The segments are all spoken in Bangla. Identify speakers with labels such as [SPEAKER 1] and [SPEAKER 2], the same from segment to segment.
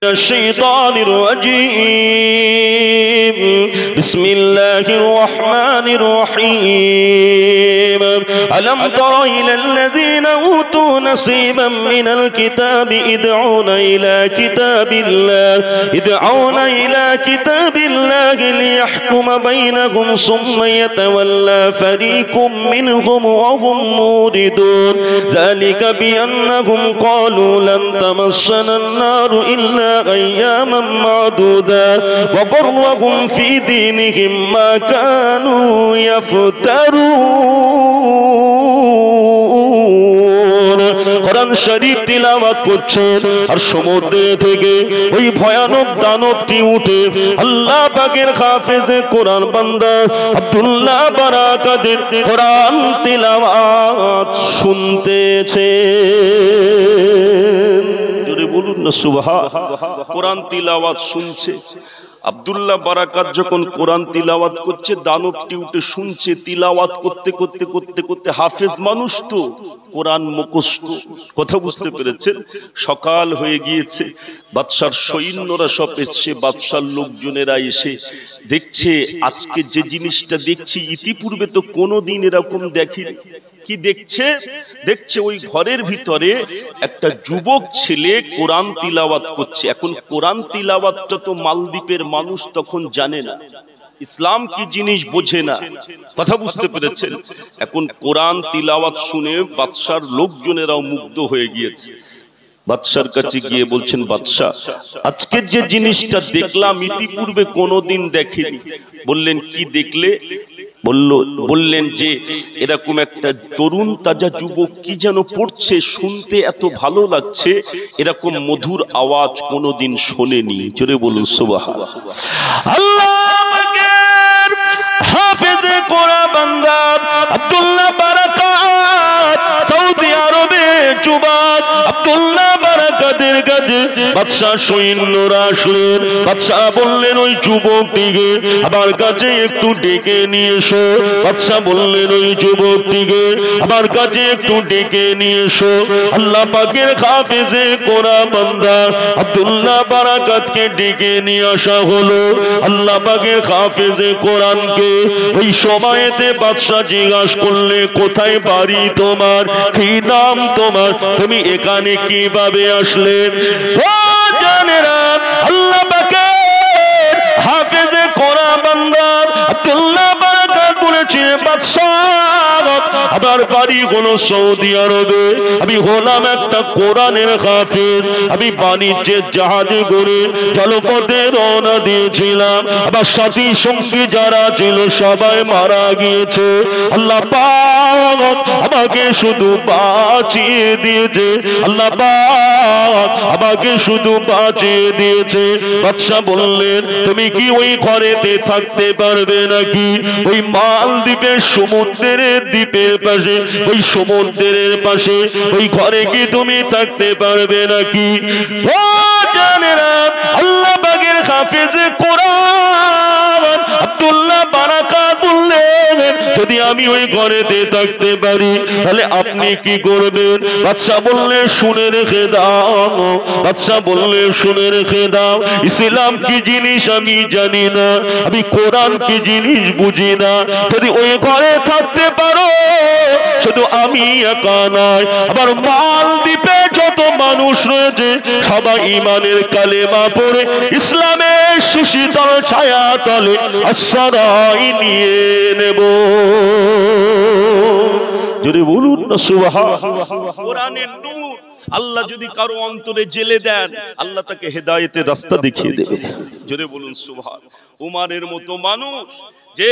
[SPEAKER 1] الشيطان الرجيم بسم الله الرحمن الرحيم ألم تر إلى الذين أوتوا نصيبا من الكتاب يدعون إلى كتاب الله ليحكم بينهم ثم يتولى فريق منهم وهم موردون ذلك بأنهم قالوا لن تمسنا النار إلا أياما معدودة وغرهم في دينهم ما كانوا يفترون কোরআন শরীফ তিলাওয়াত করছেন আর সমুদ্র থেকে ওই ভয়ানক দানবটি উঠে আল্লাহ পাকের হাফেজে কোরআন বান্দা আব্দুল্লাহ বারাকাতের কোরআন তিলাওয়াত শুনতেছে। জোরে বলুন না সুবহানাল্লাহ। কোরআন তিলাওয়াত শুনছে। আব্দুল্লাহ বারাকাত যখন কোরআন তিলাওয়াত করছে দানবটি উঠে শুনছে। তিলাওয়াত করতে করতে করতে করতে হাফেজ মানুষ তো কোরআন মুখস্থ। কথা বুঝতে পেরেছেন? সকাল হয়ে গিয়েছে, বাদশার সৈন্যরা সব এসছে, বাদশার লোকজনেরা এসে দেখছে আজকে যে জিনিসটা দেখছি ইতিপূর্বে তো কোনোদিন এরকম দেখিনি। কি দেখছে? দেখছে ওই ঘরের ভিতরে একটা যুবক ছেলে কোরআন তিলাওয়াত করছে। এখন কোরআন তিলাওয়াতটা তো মালদ্বীপের মানুষ তখন জানে না, ইসলাম কি জিনিস বোঝে না। কথা বুঝতে পেরেছেন? এখন কোরআন তিলাওয়াত শুনে বাদশার লোকজনেরাও মুগ্ধ হয়ে গিয়েছে। বাদশার কাছে গিয়ে বলছেন, বাদশাহ আজকে যে জিনিসটা দেখলাম ইতিপূর্বে কোনোদিন দেখিনি। বললেন কি দেখলে? বললেন যে এরকম একটা তরুণ তাজা যুবক কি যেন পড়ছে, শুনতে এত ভালো লাগছে, এরকম মধুর আওয়াজ কোনোদিন শোনেনি। জোরে বলুন সুবহানাল্লাহ। আল্লাহ পাকের হাফেজে কোরআন বান্দা আব্দুল্লাহ বারাকাত সৌদি আরবে যুবক আব্দুল্লাহ বারাকাতের কাছে বাদশাহ সৈন্যরা আসলেন। বাদশাহ বললেন ওই যুবকটিকে আমার কাছে একটু ডেকে নিয়ে এসো। বাদশাহ বললেন ওই যুবকটিকে আমার কাছে একটু ডেকে নিয়ে এসো। আল্লাহ পাকের হাফেজে কোরআন বান্দা আব্দুল্লাহ বারাকাতকে ডেকে নিয়ে আসা হলো। আল্লাহ পাকের হাফেজে কোরআনকে ওই সময়তে বাদশাহ জিজ্ঞাসা করলে কোথায় বাড়ি তোমার, কি নাম তোমার, তুমি এখানে কিভাবে আসলে? ও জানেরা আল্লাহ পাকের হাফেজে কোরআন বান্দা আব্দুল্লাহ বারাকাত বলেছে, বাদশাহ আমার বাড়ি হলো সৌদি আরবে, আমি হলাম একটা কোরআনের হাফেজ, আমি বাণিজ্যের জাহাজে করে জলপথে রওনা দিয়েছিলাম, আমার সাথী সঙ্গী যারা ছিল সবাই মারা গিয়েছে। আল্লাহ পাক আমাকে শুধু বাঁচিয়ে দিয়েছে, আল্লাহ পাক আমাকে শুধু বাঁচিয়ে দিয়েছে। বাদশাহ বললেন তুমি কি ওই ঘরেতে থাকতে পারবে নাকি? ওই মালদ্বীপের সমুদ্রের দ্বীপের পাশে, ওই সমুদ্রের পাশে ওই ঘরে কি তুমি থাকতে পারবে নাকি? ও জানেরা আল্লাহ পাকের হাফেজে কোরআন আব্দুল্লাহ বারাকাত বললেন যদি আমি ওই ঘরেতে থাকতে পারি তাহলে আপনি কি করবেন? বাদশাহ বললেন শুনে রেখে দাও। বাদশাহ বললেন শুনে রেখে দাও, ইসলাম কি জিনিস আমি জানি না, আমি কোরআন কি জিনিস বুঝি না। যদি ওই ঘরে থাকতে পারো শুধু আমি একা নয়, আবার মালদ্বীপে যত মানুষ রয়েছে সবাই ঈমানের কালেমা পড়ে ইসলামের সুশীতল ছায়া তলে আশ্রয় নিয়ে নেব। যদি বলুন না সুবহানাল্লাহ। কোরআনের নূর আল্লাহ যদি কারো অন্তরে জেলে দেন আল্লাহ তাকে হেদায়েতের রাস্তা দেখিয়ে দেবে। জোরে বলুন সুবহানাল্লাহ। উমারের মতো মানুষ যে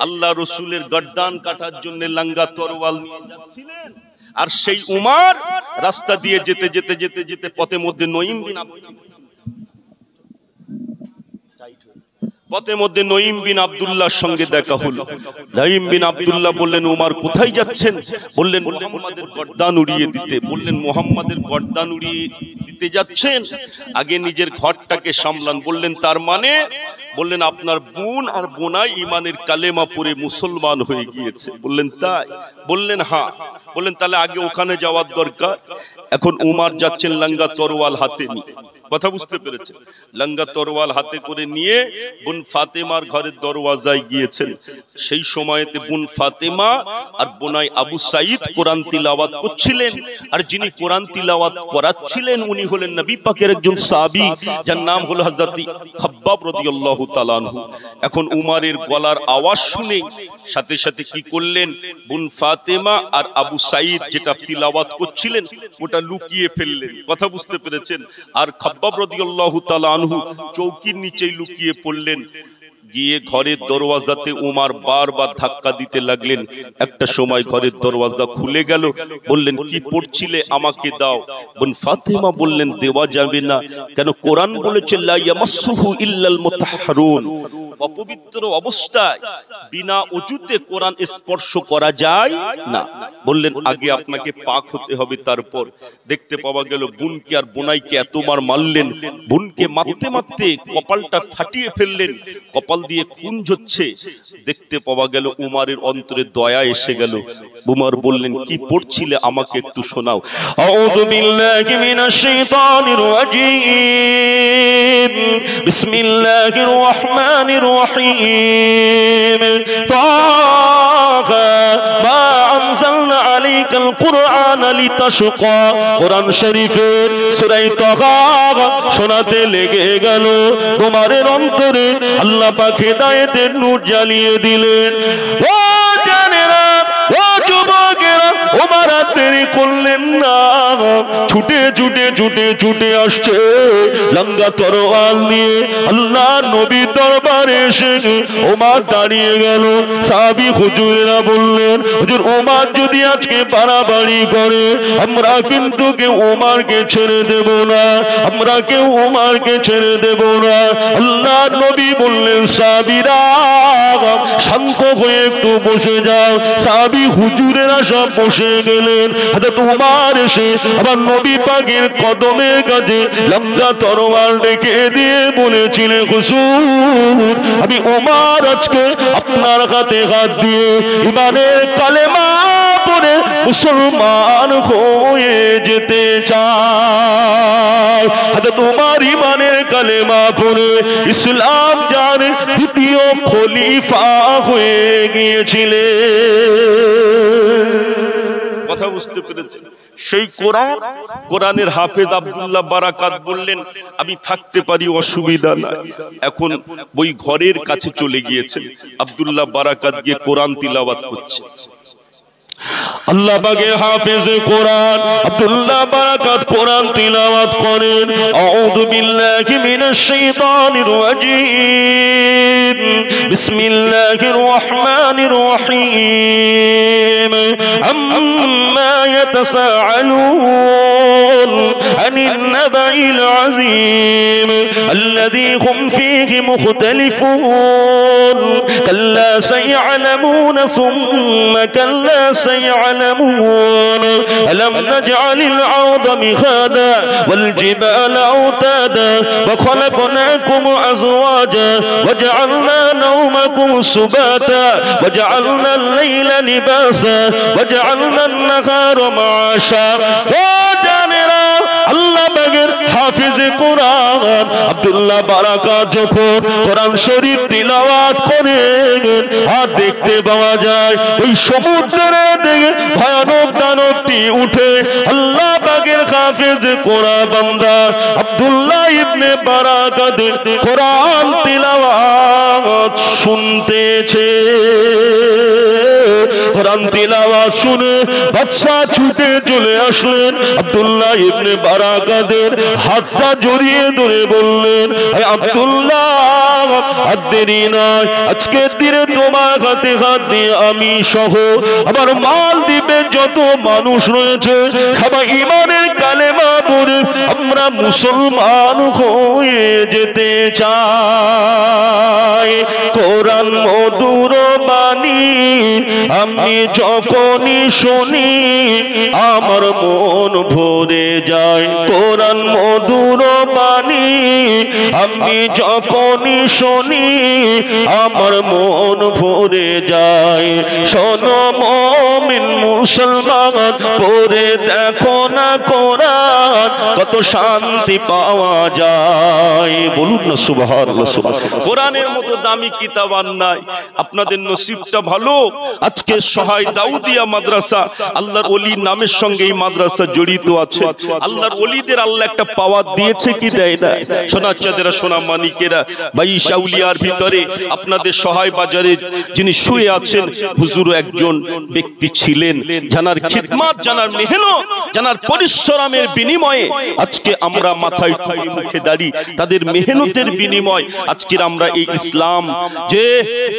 [SPEAKER 1] আল্লাহ রসুলের গর্দান কাটার জন্য লাঙ্গা তরোয়াল নিয়ে যাচ্ছিলেন, আর সেই উমার রাস্তা দিয়ে যেতে যেতে যেতে যেতে পথের মধ্যে নঈম বিন আব্দুল্লাহর সঙ্গে দেখা হলো। নঈম বিন আব্দুল্লাহ বললেন উমার কোথায় যাচ্ছেন? বললেন মুহাম্মাদের গর্দান উড়িয়ে দিতে। বললেন মুহাম্মাদের গর্দান উড়িয়ে দিতে যাচ্ছেন, আগে নিজের ঘরটাকে সামলান। বললেন তার মানে? বললেন আপনার বোন আর বোনাই ঈমানের কালেমা পড়ে মুসলমান হয়ে গিয়েছে। বললেন তাই? বললেন হ্যাঁ। বললেন তাহলে আগে ওখানে যাওয়ার দরকার। এখন উমার যাচ্ছেন লাঙ্গা তরোয়াল হাতে নিয়ে। কথা বুঝতে পেরেছেন? লঙ্গা তরোয়াল হাতে করে নিয়ে বোন ফাতেমার ঘরের দরওয়াজায় গিয়েছেন। সেই সময়তে বোন ফাতেমা আর বোনাই আবু সাঈদ কোরআন তিলাওয়াত করছিলেন, আর যিনি কোরআন তিলাওয়াত করাচ্ছিলেন উনি হলেন নবী পাকের একজন সাহাবী, যার নাম হলো হযরত খাব্বাব রাদিয়াল্লাহু তাআলা আনহু। এখন উমারের গলার আওয়াজ শুনে সাথে সাথে কি করলেন, বোন ফাতেমা আর আবু সাঈদ যেটা তিলাওয়াত করছিলেন ওটা লুকিয়ে ফেললেন। কথা বুঝতে পেরেছেন? আর খাব্বাব রাদিয়াল্লাহু তাআলা আনহু চৌকির নিচেই লুকিয়ে পড়লেন। গিয়ে ঘরের দরওয়াজাতে উমার বারবার ধাক্কা দিতে লাগলেন। একটা সময় ঘরের দরওয়াজা খুলে গেল। বললেন, কি পড়ছিলে, আমাকে দাও। বোন ফাতেমা বললেন, দেওয়া যাবে না। কেন? কোরআন বলেছে লা ইয়ামাসসুহু ইল্লাল মুতাহহারুন, অপবিত্র অবস্থায় বিনা ওযুতে কোরআন স্পর্শ করা যায় না। বললেন, আগে আপনাকে পাক হতে হবে, তারপর। দেখতে পাওয়া গেল বোনকে আর বোনাইকে এতবার মারলেন, বোনকে মারতে মারতে কপালটা ফাটিয়ে ফেললেন, কপাল দিয়ে খুন ঝরছে। দেখতে পাওয়া গেল উমারের অন্তরে দয়া এসে গেল। উমর বললেন, কি পড়ছিলে, আমাকে একটু শোনাও। আউযু বিল্লাহি মিনাশ শাইতানির রাজীম, বিসমিল্লাহির রহমানির রহিম। তাহা মা আনজালনা আলাইকাল কুরআনা লিতাশকা। কোরআন শরীফের সূরা তাহা শোনাতে লেগে গেল উমরের অন্তরে। আল্লাহ পাক হিদায়াতের নূর জ্বালিয়ে দিলেন। ও জানেরা, ও যুবকেরা, ওমর আর দেরি করলেন না। ছুটে ছুটে ছুটে ছুটে আসছে লঙ্গা তরোয়াল নিয়ে। আল্লাহ নবী দরবারে এসে ওমর দাঁড়িয়ে গেল। সাহাবী হুজুরেরা বললেন, হুজুর ওমর যদি আজকে বাড়াবাড়ি করে আমরা কিন্তু কেউ ওমরকে ছেড়ে দেব না, আমরা কেউ ওমরকে ছেড়ে দেব না। আল্লাহ নবী বললেন, সাহাবীরা শান্ত হয়ে একটু বসে যাও। সাহাবী হুজুরেরা সব বসে গেলেন। হযরত ওমর এসে আবার নবী পাকের কদমের কাছে লম্বা তরোয়াল রেখে দিয়ে বলেছিলেন, হুজুর আমি ওমর আজকে আপনার হাতে হাত দিয়ে ঈমানের কালেমা পড়ে মুসলমান হয়ে যেতে চাই। হযরত ওমর ঈমানের কালেমা পড়ে ইসলাম জানের দ্বিতীয় খলিফা হয়ে গিয়েছিলেন। কথা বুঝতে পেরেছেন? সেই কোরআনের হাফেজ আব্দুল্লাহ বারাকাত বললেন, আমি থাকতে পারি, অসুবিধা নাই। এখন ওই ঘরের কাছে চলে গিয়েছেন। আব্দুল্লাহ বারাকাত গিয়ে কোরআন তিলাওয়াত করছে। আল্লাহ পাকের হাফেজ কোরআন আব্দুল্লাহ বারাকাত কোরআন তিলাওয়াত করেন। আউযু বিল্লাহি মিনাশ শাইতানির রাজীম, বিসমিল্লাহির রহমানির রহিম। আম্মা ইয়াতাসাআলুন আনিন নাবাইল আযীম আল্লাযী হুম ফীহি মুখতালিফুন কাল্লা সায়া'লামুন সুম্মা কাল্লা سيعلمون ألم نجعل الأرض مهادا والجبال أوتادا وخلقناكم أزواجا وجعلنا نومكم سباتا وجعلنا الليل لباسا وجعلنا النهار معاشا আল্লাহ পাকের হাফেজ কোরআন আব্দুল্লাহ বারাকাত যখন কোরআন শরীফ তিলাওয়াত করেন আর দেখতে পাওয়া যায় ওই সমুদ্রের দিকে ভয়ানক দানবটি উঠে আল্লাহ পাকের হাফেজ কোরআন বান্দা আব্দুল্লাহ ইবনে বারাকাত কোরআন তিলাওয়াত শুনতেছে। কোরআন তিলাওয়াত শুনে বাদশা ছুটে চলে আসলেন। আব্দুল্লাহ ইবনে বারাকাতের হাতটা জড়িয়ে ধরে বললেন, আব্দুল্লাহ আর দেরি নয়, আজকের দিনে তোমার হাতে হাত দিয়ে আমি সহ আমার মালদ্বীপের যত মানুষ রয়েছে সবাই ঈমানের কালেমা পড়ে আমরা মুসলমান হয়ে যেতে চাই। কোরআন মধুর বাণী আমি যখনই শুনি আমার মন ভরে যায়। কোরআন মধুর বাণী আমি যখনই শুনি আমার মন ভরে যায়। শোনো মুমিন মুসলমান পড়ে দেখো না কোরআন
[SPEAKER 2] কত শান্তি পাওয়া যায়। বলুন না সুবহানাল্লাহ।
[SPEAKER 1] কোরআনের মতো দামি কিতাব আর নাই। আপনাদের নসিবটা ভালো, আজকে সহায় দাউদিয়া মাদ্রাসা, আল্লাহর ওলি নামের সঙ্গে এই মাদ্রাসা জড়িত আছে। আল্লাহর ওলিদের আল্লাহ একটা পাওয়ার দিয়েছে কি দেয় না? সোনা চাঁদেরা, সোনা মানিকেরা, ভাই শাউলিয়ার ভিতরে আপনাদের সহায় বাজারে যিনি শুয়ে আছেন, হুজুর একজন ব্যক্তি ছিলেন জানার খিদমত, জানার মেহনত, জানার পরিশ্রমের বিনিময়ে আজকে আমরা মাথায় টুপি মুখে দাঁড়ি, তাদের মেহনতের বিনিময় আজকের আমরা এই ইসলাম, যে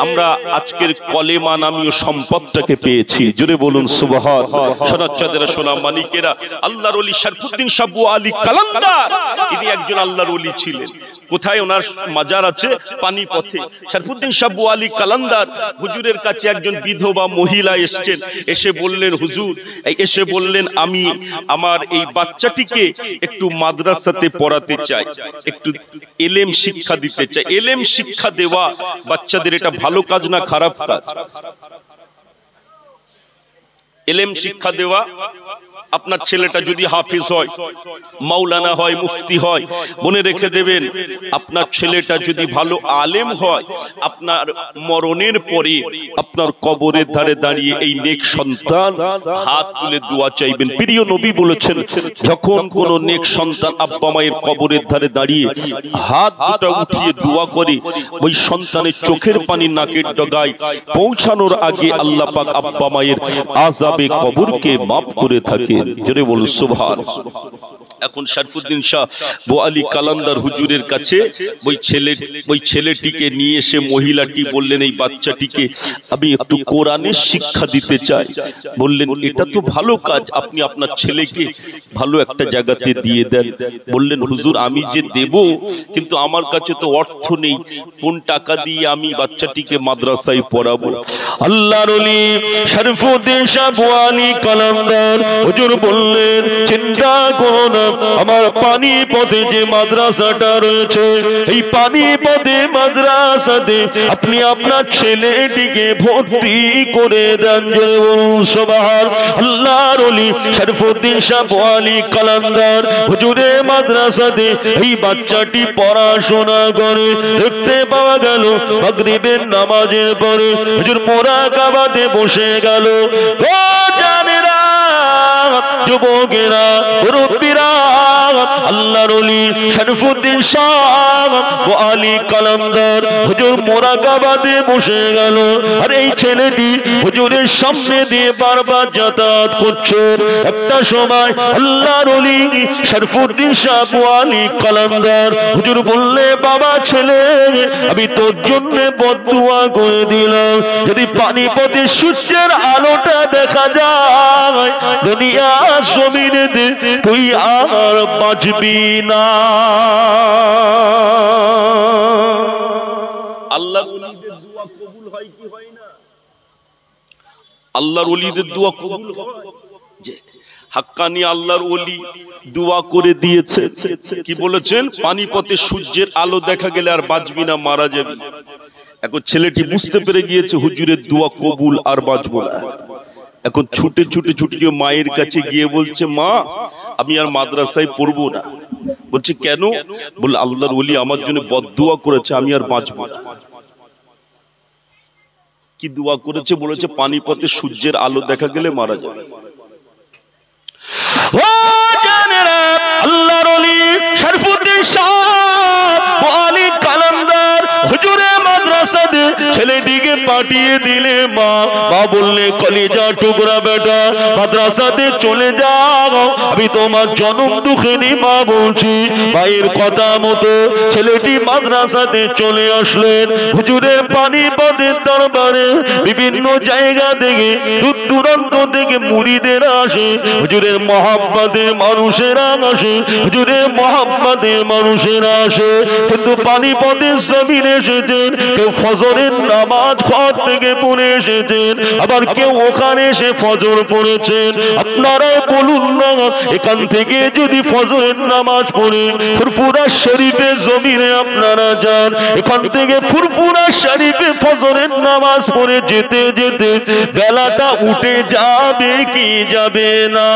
[SPEAKER 1] আমরা আজকের কলেমা নামীয় সম্পদটাকে পেয়েছি। জোরে বলুন সুবহানাল্লাহ। সোনা চাঁদেরা, সোনা মানিকেরা, আল্লাহর ওলি শরফুদ্দিন শাহ বুয়া আলী কালান্দার, ইনি একজন আল্লাহর ওলি ছিলেন। কোথায় ওনার মাজার আছে? পানিপথে। শরফুদ্দিন শাহ বুয়া আলী কালান্দার হুজুরের কাছে একজন বিধবা মহিলা এসেছেন, এসে বললেন হুজুর, এসে বললেন আমি আমার এই বাচ্চাটিকে একটু মাদ্রাসাতে পড়াতে চাই, একটু এলেম শিক্ষা দিতে চাই। এলেম শিক্ষা দেওয়া বাচ্চাদের এটা ভালো কাজ না খারাপ কাজ? এলেম শিক্ষা দেওয়া, আপনার ছেলেটা যদি হাফিজ হয়, মাওলানা হয়, মুফতি হয়, মনে রেখে দেবেন, আপনার ছেলেটা যদি ভালো আলেম হয়, আপনার মরণের পরে আপনার কবরের ধারে দাঁড়িয়ে এই নেক সন্তান হাত তুলে দোয়া চাইবেন। প্রিয় নবী বলেছেন, যখন কোন নেক সন্তান আব্বা মায়ের কবরের ধারে দাঁড়িয়ে হাত দুটো উঠিয়ে দোয়া করে, ওই সন্তানের চোখের পানি নাকের ডগায় পৌঁছানোর আগে আল্লাহ পাক আব্বা মায়ের আযাবে কবরকে মাফ করে থাকে। জোরে বলুন সুবহানাল্লাহ। এখন শরফুদ্দিন শাহ বুয়া আলী কালান্দার হুজুরের কাছে ওই ছেলেটিকে নিয়ে এসে মহিলাটি বললেন, এই বাচ্চাটিকে আমি একটু কোরআনের শিক্ষা দিতে চাই। বললেন, এটা তো ভালো কাজ, আপনি আপনার ছেলেকে ভালো একটা জায়গাতে দিয়ে দেন। বললেন, হুজুর আমি যে দেব, কিন্তু আমার কাছে তো অর্থ নেই, কোন টাকা দিয়ে আমি বাচ্চাটিকে মাদ্রাসায় পড়াবো?
[SPEAKER 2] আল্লাহর ওলি শরফুদ্দিন শাহ বুয়া আলী কালান্দার হুজুর বললেন, চিন্তা করো না, আমার পানিপথে যে মাদ্রাসাটা রয়েছে, এই পানিপথে মাদ্রাসাতে আপনি আপনার ছেলেটিকে ভর্তি করে দেন। সুবহানাল্লাহ। আল্লাহর ওলি শরফুদ্দিন শাহ বুয়া আলী কালান্দার হুজুরের মাদ্রাসাতে এই বাচ্চাটি পড়াশোনা করে। দেখতে পাওয়া গেল মাগরিবের নামাজের পরে হুজুর মুরাকাবাতে বসে গেল। ও জানেরা, যুবকেরা, মুরব্বিরা, আল্লাহর ওলি শরফুদ্দিন শাহ বুয়া আলী কালান্দার হুজুর মুরাকাবাতে বসে গেল। আর এই ছেলেটি হুজুরের সামনে দিয়ে বারবার যাতায়াত করছে। একটা সময় আল্লাহর ওলি শরফুদ্দিন শাহ বুয়া আলী কালান্দার হুজুর বললে, বাবা ছেলে, আমি তোর জন্য বদদুয়া করে দিলাম, যদি পানিপথে সূর্যের আলোটা দেখা যায় দুনিয়া জমিনে তুই আর বাঁচবি না।
[SPEAKER 1] আল্লাহর ওলিদের দোয়া কবুল হয় কি হয় না? আল্লাহর ওলিদের দোয়া কবুল হয়। যে হাক্কানি আল্লাহর ওলি দোয়া করে দিয়েছে, কি বলেছেন? পানিপথে সূর্যের আলো দেখা গেলে আর বাঁচবি না, মারা যাবি। এখন ছেলেটি বুঝতে পেরে গিয়েছে হুজুরের দোয়া কবুল, আর বাঁচবো না। এখন ছুটে ছুটে ছুটে মায়ের কাছে গিয়ে বলছে, মা আমি আর মাদ্রাসায় পড়বো না। বলছে কেন? বলে আল্লাহর ওলি আমার জন্য বদদুয়া করেছে, আমি আর বাঁচবো না। কি দোয়া করেছে? বলেছে পানিপথে সূর্যের আলো দেখা গেলে মারা যাবে।
[SPEAKER 2] ও জানেরা, আল্লাহর ওলি শরফুদ্দিন শাহ বুয়া আলী কালান্দার হুজুরের মাদ্রাসাতে ছেলেটিকে পাঠিয়ে দিলে। মা বললে, কলিজা টুকরা বেটা, মাদ্রাসাতে চলে যাও, আমি তোমার জনম দুঃখিনী মা বলছি। ভাইয়ের কথা মতো ছেলেটি মাদ্রাসাতে চলে আসলেন। হুজুরের পানিপথের দরবারে বিভিন্ন জায়গা থেকে, দূর দূরান্ত থেকে মুরিদের আসে, হুজুরের মহাব্বতের মানুষেরা আসে, হুজুরের মহাব্বতের মানুষেরা আসে। কিন্তু পানিপথের জমিনে এসেছেন, কেউ ফজরের নামাজ ঘর থেকে পড়ে এসেছেন, আবার কেউ ওখানে এসে ফজর পড়েছেন। আপনারাই বলুন না, এখান থেকে যদি ফজরের নামাজ পড়ে ফুরফুরা শরীফে জমিনে আপনারা যান, এখান থেকে ফুরফুরা শরীফে ফজরের নামাজ পড়ে যেতে যেতে বেলাটা উঠে যাবে কি যাবে না?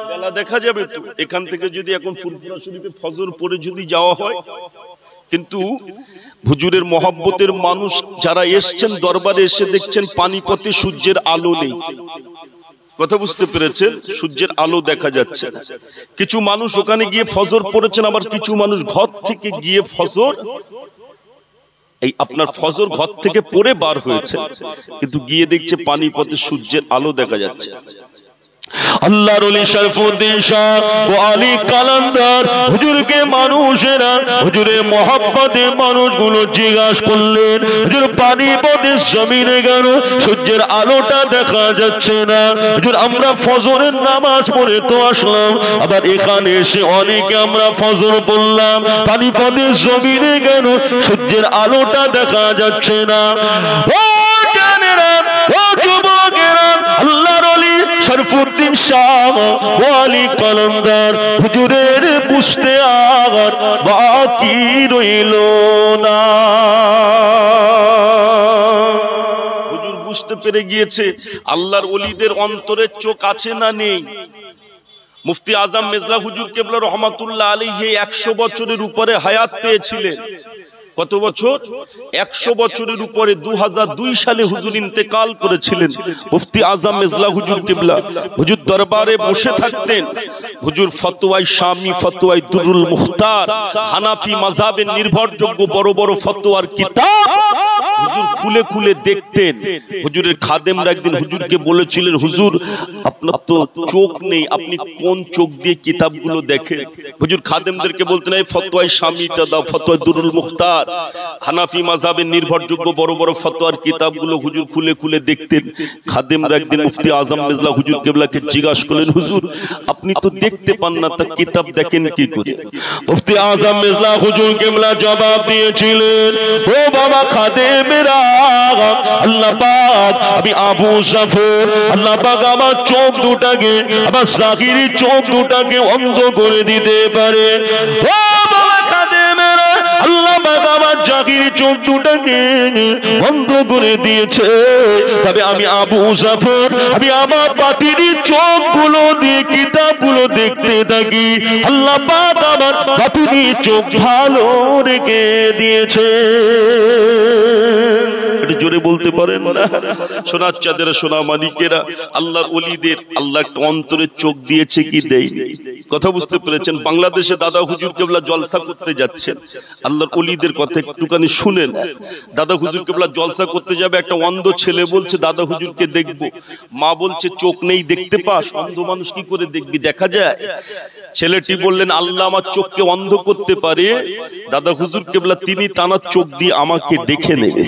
[SPEAKER 1] বেলা দেখা যাবে তো এখান থেকে যদি এখন ফুরফুরা শরীফে ফজর পড়ে যদি যাওয়া হয়। কিন্তু হুজুরের মহব্বতের মানুষ যারা এসছেন দরবারে এসে দেখছেন পানিপথে সূর্যের আলো নেই। কথা বুঝতে পেরেছেন? সূর্যের আলো দেখা যাচ্ছে না। কিছু মানুষ ওখানে গিয়ে ফজর পড়েছেন, আবার কিছু মানুষ ঘর থেকে গিয়ে ফজর এই আপনার ফজর ঘর থেকে পড়ে বার হয়েছে, কিন্তু গিয়ে দেখছে পানিপথে সূর্যের আলো দেখা যাচ্ছে।
[SPEAKER 2] আল্লাহর ওলি শরফুদ্দীন শাহ ও আলী কালান্দার হুজুরকে মানুষেরা হুজুরের মহব্বতে মানুষগুলো জিজ্ঞাসা করলেন, হুজুর পানিপথের জমিনে গেল সূর্যের আলোটা দেখা যাচ্ছে না, হুজুর আমরা ফজরের নামাজ পড়ে তো আসলাম, আবার এখানে এসে অনেকে আমরা ফজর পড়লাম, পানিপথের জমিনে গেল সূর্যের আলোটা দেখা যাচ্ছে না। ও জানেরা, ও যুবকেরা, আল্লাহর ওলি শরফুদ্দীন শাহ ও আলী কালান্দার হুজুরের বুঝতে আর বাকি রইল না।
[SPEAKER 1] হুজুর বুঝতে পেরে গিয়েছে আল্লাহর ওলিদের অন্তরে চোখ আছে না নেই। মুফতি আজম মেজলা হুজুর কেবলা রহমাতুল্লাহ আলাইহি 100 বছরের উপরে হায়াত পেয়েছিলেন। কত বছর? 100 বছরের উপরে। 2002 সালে হুজুর ইন্তেকাল করেছিলেন। মুফতি আজম মেজলা হুজুর কিবলা হুজুর দরবারে বসে থাকতেন। হুজুর ফতোয়ায়ে শামি, ফতোয়ায়ে দুরুল মুখতার, হানাফি মাযহাবের নির্ভরযোগ্য বড় বড় ফতোয়ার কিতাব হুজুর খুলে খুলে দেখতেন। হুজুরের খাদেমরা একদিন হুজুরকে বলেছিলেন, হুজুর আপনার তো চোখ নেই, আপনি কোন চোখ দিয়ে কিতাবগুলো দেখেন? হুজুর খাদেমদেরকে বলতেন, এই ফতোয়ায়ে শামিটা দাও, ফতোয়ায়ে দুরুল মুখতার, হানাফি মাযহাবের নির্ভরযোগ্য বড় বড় ফতোয়ার কিতাবগুলো হুজুর খুলে খুলে দেখতেন। খাদেমরা একদিন মুফতি আজম মেজলা হুজুর কেবলাকে জিজ্ঞাসা করলেন, হুজুর আপনি তো দেখতে পান না, তা কিতাব দেখেন কি করে?
[SPEAKER 2] মুফতি আজম মেজলা হুজুর কেবলা জবাব দিয়েছিলেন, ও বাবা খাদেমেরা, আল্লাহ পাক আমি আবু জাফর, আল্লাহ পাক আমার চোখ দুটাকে, আমার জাকিরি চোখ দুটাকে অন্ধ করে দিতে পারে। ও বাবা খাদেমেরা, আল্লাহ পাক আমার জাকিরি চোখ দুটাকে বন্ধ করে দিয়েছে, তবে আমি আবু জাফর, আমি আমার বাতিনি চোখগুলো দিয়ে কিতাবগুলো দেখতে থাকি। আল্লাহ পাক আমার বাতিনি চোখ ভালো রেখে দিয়েছে।
[SPEAKER 1] এটা জোরে বলতে পারেন না? সোনার চাঁদেরা, সোনা মানিকেরা, আল্লাহর ওলিদের আল্লাহ একটা অন্তরের চোখ দিয়েছে কি দেয়নি? কথা বুঝতে পেরেছেন? বাংলাদেশে দাদা হুজুর কেবলা জলসা করতে যাচ্ছেন, আল্লাহর ওলিদের কথা একটুখানি শুনেন। দাদা হুজুর কেবলা জলসা করতে যাবে, একটা অন্ধ ছেলে বলছে দাদা হুজুরকে দেখবো। মা বলছে চোখ নেই, দেখতে পাস? অন্ধ মানুষ কি করে দেখবি, দেখা যায়? ছেলেটি বললেন, আল্লাহ আমার চোখকে অন্ধ করতে পারে, দাদা হুজুর কেবলা তিনি তানার চোখ দিয়ে আমাকে দেখে নেবে।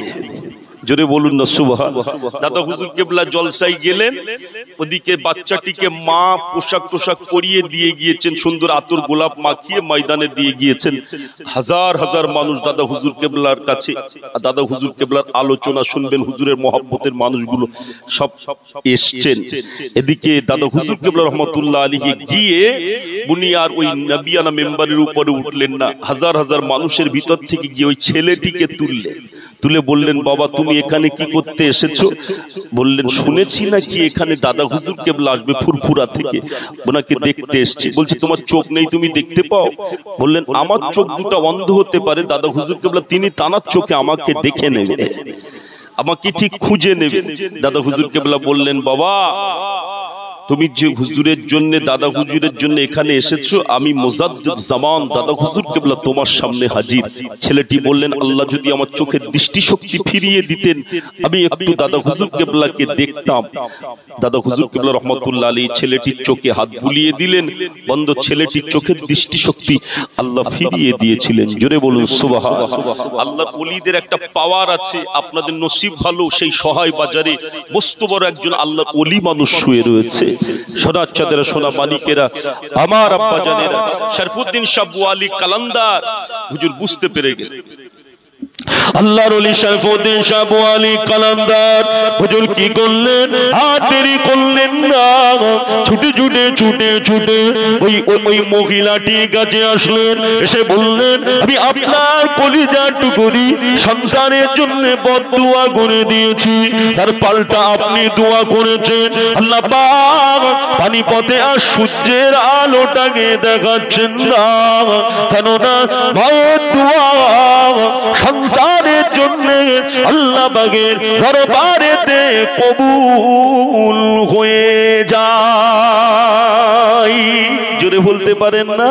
[SPEAKER 1] জোরে বলুন না সুবহান। দাদা হুজুর কেবলা জলসায় গেলেন, ওদিকে বাচ্চাটিকে মা পোশাক টোশাক পরিয়ে দিয়ে গিয়েছেন, সুন্দর আতর গোলাপ মাখিয়ে ময়দানে দিয়ে গিয়েছেন। হাজার হাজার মানুষ দাদা হুজুর কেবলার কাছে, দাদা হুজুর কেবলার আলোচনা শুনবেন, হুজুরের মহব্বতের মানুষগুলো সব এসছেন। এদিকে দাদা হুজুর কেবলা রহমাতুল্লাহ আলাইহি গিয়ে বুনিয়ার ওই নবিয়ানা মেম্বারের উপরে উঠলেন না, হাজার হাজার মানুষের ভিতর থেকে গিয়ে ওই ছেলেটিকে তুলে বললেন, বাবা তুমি এখানে কি করতে এসেছো? বললেন, শুনেছি নাকি এখানে দাদা হুজুর কেবলা আসবে ফুরফুরা থেকে, ওনাকে দেখতে এসেছি। বলছে তোমার চোখ নেই, তুমি দেখতে পাও? বললেন, আমার চোখ দুটো অন্ধ হতে পারে, দাদা হুজুর কেবলা তিনি তানার চোখে আমাকে দেখে নেবে, আমাকে ঠিক খুঁজে নেবে। দাদা হুজুর কেবলা বললেন, বাবা তুমি যে হুজুরের জন্য, দাদা হুজুরের জন্য এখানে এসেছো, আমি মুজাদ্দিদ জামান দাদা হুজুর কেবলা তোমার সামনে হাজির। ছেলেটি বললেন, আল্লাহ যদি আমার চোখের দৃষ্টিশক্তি ফিরিয়ে দিতেন, আমি একটু দাদা হুজুর কেবলাকে দেখতাম। দাদা হুজুর কেবলা রহমাতুল্লাহ আলাইহি ছেলেটির চোখে হাত বুলিয়ে দিলেন, বন্ধ ছেলেটির চোখের দৃষ্টিশক্তি আল্লাহ ফিরিয়ে দিয়েছিলেন। জোরে বলুন সুবহান। আল্লাহর ওলিদের একটা পাওয়ার আছে, আপনাদের নসিব ভালো, সেই সহায় বাজারে মস্ত বড় একজন আল্লাহর ওলি মানুষ শুয়ে রয়েছে। সোনার চাঁদেরা, সোনা মানিকেরা, আমার আব্বা জানেরা, শরফুদ্দীন শাহ আলী কালান্দার হুজুর বুঝতে পেরে গেলেন।
[SPEAKER 2] আল্লাহর ওলি শরফুদ্দীন শাহ ওয়ালি কালান্দার হুজুর কি করলেন, আর দেরি করলেন না, ছুটে ছুটে ছুটে ছুটে ওই মহিলাটির কাছে আসলেন। এসে বললেন, আমি আপনার কলিজার টুকরি সন্তানের জন্য বদদুয়া করে দিয়েছি, তার পাল্টা আপনি দোয়া করেছেন আল্লাহ পাক পানিপথে আর সূর্যের আলোটাকে দেখাচ্ছেন না, কেননা মায়ের দোয়া সন্তানের জন্য আল্লাহ পাকের দরবারেতে কবুল হয়ে যায়। জোরে বলতে পারেন না?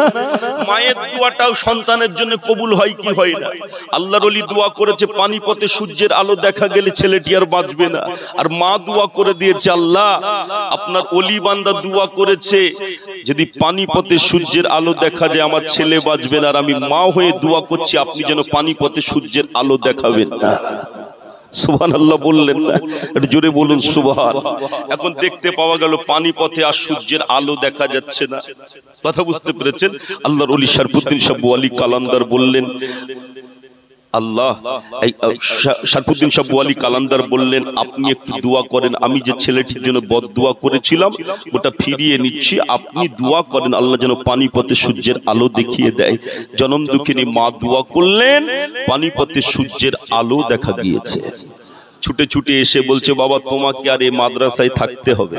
[SPEAKER 1] মায়ের দোয়াটাও সন্তানের জন্য কবুল হয় কি হয় না? আল্লাহর ওলি দোয়া করেছে পানিপথে সূর্যের আলো দেখা গেলে ছেলেটি আর বাঁচবে না, আর মা দোয়া করে দিয়েছে আল্লাহ আপনার ওলি বান্দা দোয়া করেছে যদি পানিপথে সূর্যের আলো দেখা যায় আমার ছেলে বাঁচবে না, আর আমি মা হয়ে দোয়া করছি আপনি যেন পানিপথে সূর্যের আলো দেখাবেন না। সুবহানাল্লাহ বললেন না? একটু জোরে বলুন সুবহান। এখন দেখতে পাওয়া গেল পানিপথে আর সূর্যের আলো দেখা যাচ্ছে না। কথা বুঝতে পেরেছেন? আল্লাহর ওলি শরফুদ্দীন শাহ ওয়ালি কালান্দার বললেন, আল্লাহ শরফুদ্দীন শাহ ওয়ালি কালান্দার বললেন আপনি একটু দোয়া করেন, আমি যে ছেলেটির জন্য বদদুয়া করেছিলাম ওটা ফিরিয়ে নিচ্ছি, আপনি দোয়া করেন আল্লাহ যেন পানিপথে সূর্যের আলো দেখিয়ে দেয়। জনম দুঃখিনী মা দোয়া করলেন, পানিপথে সূর্যের আলো দেখা গিয়েছে। ছুটে ছুটে এসে বলছে, বাবা তোমাকে আর এই মাদ্রাসায় থাকতে হবে,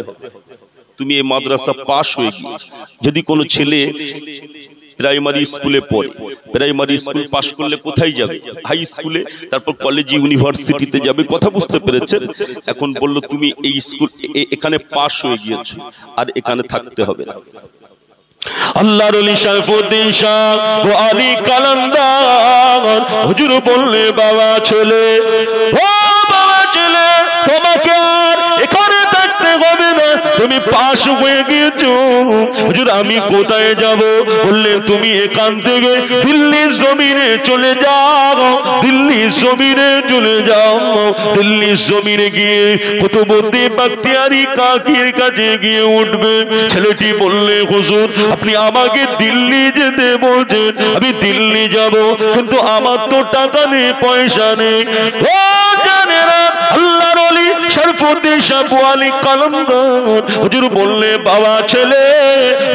[SPEAKER 1] তুমি এই মাদ্রাসা পাশ হয়ে গিয়েছো। যদি কোনো ছেলে প্রাইমারি স্কুলে পড়ে, প্রাইমারি স্কুল পাশ করলে কোথায় যাবে? হাই স্কুলে, তারপর কলেজ ইউনিভার্সিটিতে যাবে। কথা বুঝতে পেরেছেন? এখন বলল তুমি এই স্কুল এখানে পাশ হয়ে গিয়েছো, আর এখানে থাকতে হবে না।
[SPEAKER 2] আল্লাহর ওলি শরফুদ্দীন শাহ ওয়ালি কালান্দার হুজুর বললে, বাবা ছেলে, ও বাবা ছেলে, তোমাকে আর এখানে থাকতে হবে না, তুমি পাশ হয়ে গিয়েছো। হুজুর আমি কোথায় যাব? বললেন তুমি এখান থেকে দিল্লির জমিনে চলে যাও, দিল্লির জমিনে চলে যাও। দিল্লির জমিনে গিয়ে কুতুবউদ্দিন বখতিয়ারি কাকির কাছে গিয়ে উঠবে। ছেলেটি বললে, হুজুর আপনি আমাকে দিল্লি যেতে বলছেন, আমি দিল্লি যাব, কিন্তু আমার তো টাকা নেই, পয়সা নেই। ও জানেরা আল্লাহর ওলি শরফুদ্দীন শাহ ওয়ালি কালান্দার হুজুর বললে, বাবা ছেলে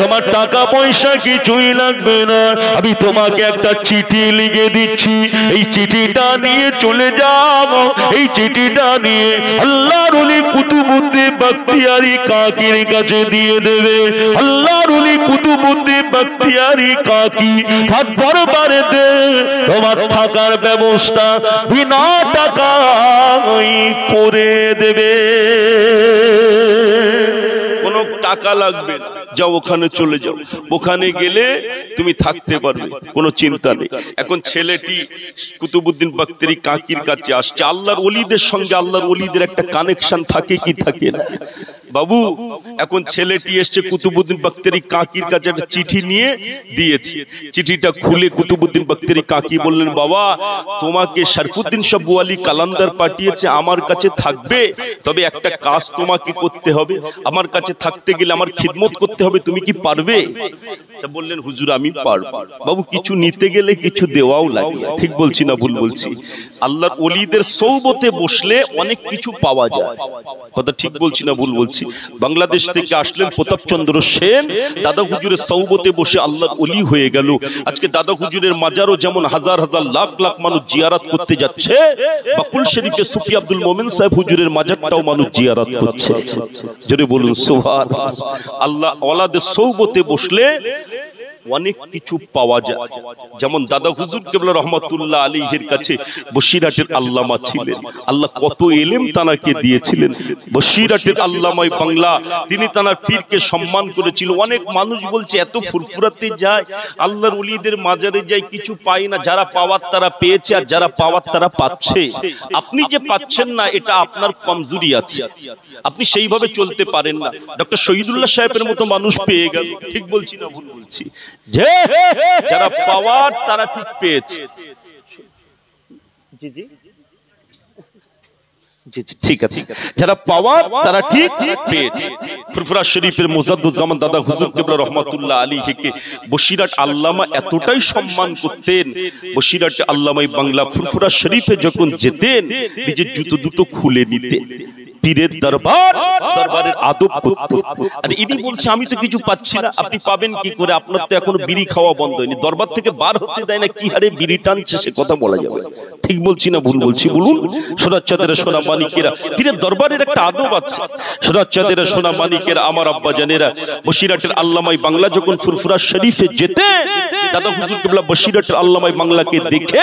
[SPEAKER 2] তোমার টাকা পয়সা কিছুই লাগবে না, আমি তোমাকে একটা চিঠি লিখে দিচ্ছি, এই চিঠিটা নিয়ে চলে যাও। এই চিঠিটা নিয়ে আল্লাহর ওলি কুতুবউদ্দিন বখতিয়ারি কাকির কাছে দিয়ে দেবে। আল্লাহর ওলি কুতুবউদ্দিন বখতিয়ারি কাকি তার দরবারেতে তোমার থাকার ব্যবস্থা বিনা টাকায় করে দেবে।
[SPEAKER 1] কোনো টাকা লাগবে না, যাও ওখানে চলে যাও, ওখানে গেলে তুমি থাকতে পারবে, কোনো চিন্তা নেই। এখন ছেলেটি কুতুবউদ্দিন বখতিয়ারি কাকির কাছে আসছে। আল্লাহর ওলিদের সঙ্গে আল্লাহর ওলিদের একটা কানেকশন থাকে কি থাকে না বাবু? এখন ছেলেটি এসছে কুতুবউদ্দিন বখতিয়ারি কাকির কাছে, একটা চিঠি নিয়ে দিয়েছে। চিঠিটা খুলে কুতুবউদ্দিন বখতিয়ারি কাকি বললেন, বাবা তোমাকে শরফুদ্দীন শাহ ওয়ালি কালান্দার পাঠিয়েছে আমার কাছে থাকবে, তবে একটা কাজ তোমাকে করতে হবে, আমার কাছে থাকতে গেলে আমার খিদমত করতে হবে, তুমি কি পারবে? তা বললেন, হুজুর আমি পারবো। বাবু কিছু নিতে গেলে কিছু দেওয়াও লাগে, ঠিক বলছি না ভুল বলছি? আল্লাহর ওলিদের সৌবতে বসলে অনেক কিছু পাওয়া যায়, কথা ঠিক বলছি না ভুল বলছি? বাংলাদেশ থেকে আসলেন প্রতাপচন্দ্র সেন, দাদা হুজুরের সৌবতে বসে আল্লাহর ওলি হয়ে গেল। আজকে দাদা হুজুরের মাজারও যেমন হাজার হাজার লাখ লাখ মানুষ জিয়ারত করতে যাচ্ছে, বাকুল শরীফে সুফি আব্দুল মোমেন সাহেব হুজুরের মাজারটাও মানুষ জিয়ারত করছে। জোরে বলুন সুবহানাল্লাহ। আল্লাহ ওয়ালাদের সৌবতে বসলে অনেক কিছু পাওয়া যায়। যেমন দাদা হুজুর কেবলা রহমাতুল্লাহ আলাইহির কাছে বসিরহাটের আল্লামা ছিলেন, আল্লাহ কত ইলম তানাকে দিয়েছিলেন। বসিরহাটের আল্লামাই বাংলা, তিনি তানার পীরকে সম্মান করেছিল। অনেক মানুষ বলছে এত ফুরফুরাতে যায়, আল্লাহর ওলিদের মাজারে যায়, কিছু পায় না। যারা পাওয়ার তারা পেয়েছে, আর যারা পাওয়ার তারা পাচ্ছে। আপনি যে পাচ্ছেন না, এটা আপনার কমজোরি আছে, আপনি সেইভাবে চলতে পারেন না। ডক্টর শহীদুল্লাহ সাহেবের মতো মানুষ পেয়ে গেল, ঠিক বলছি না ভুল বলছি? যে যারা পাওয়ার তারা ঠিক পেয়েছে। জি জি জি জি ঠিক আছে, যারা পাওয়ার তারা ঠিক পেয়েছে। ফুরফুরা শরীফের মুজাদ্দুজ্জামান দাদা হুজুর কিবলা রহমাতুল্লাহ আলাইহিকে বসিরহাট আল্লামা এতটাই সম্মান করতেন, বসিরহাটে আল্লামাই বাংলা ফুরফুরা শরীফে যখন যেতেন নিজের জুতো দুটো খুলে নিতেন, পীরের দরবার, দরবারের আদব করতেন। আর ইনি বলছে আমি তো কিছু পাচ্ছি না, আপনি পাবেন কি করে, আপনার তো এখনো বিড়ি খাওয়া বন্ধ হয়নি, দরবার থেকে বার হতে দেয় না, কি হারে বিড়ি টানছে সে কথা বলা যাবে, ঠিক বলছি না ভুল বলছি বলুন? সোনার চাঁদেরা সোনা মানিকেরা, পীরের দরবারের একটা আদব আছে। সোনার চাঁদেরা সোনা মানিকেরা, আমার আব্বা জানেরা, বসিরহাটের আল্লামাই বাংলা যখন ফুরফুরা শরীফে যেতেন, দাদা হুজুর কিবলা বসিরহাটের আল্লামাই বাংলাকে দেখে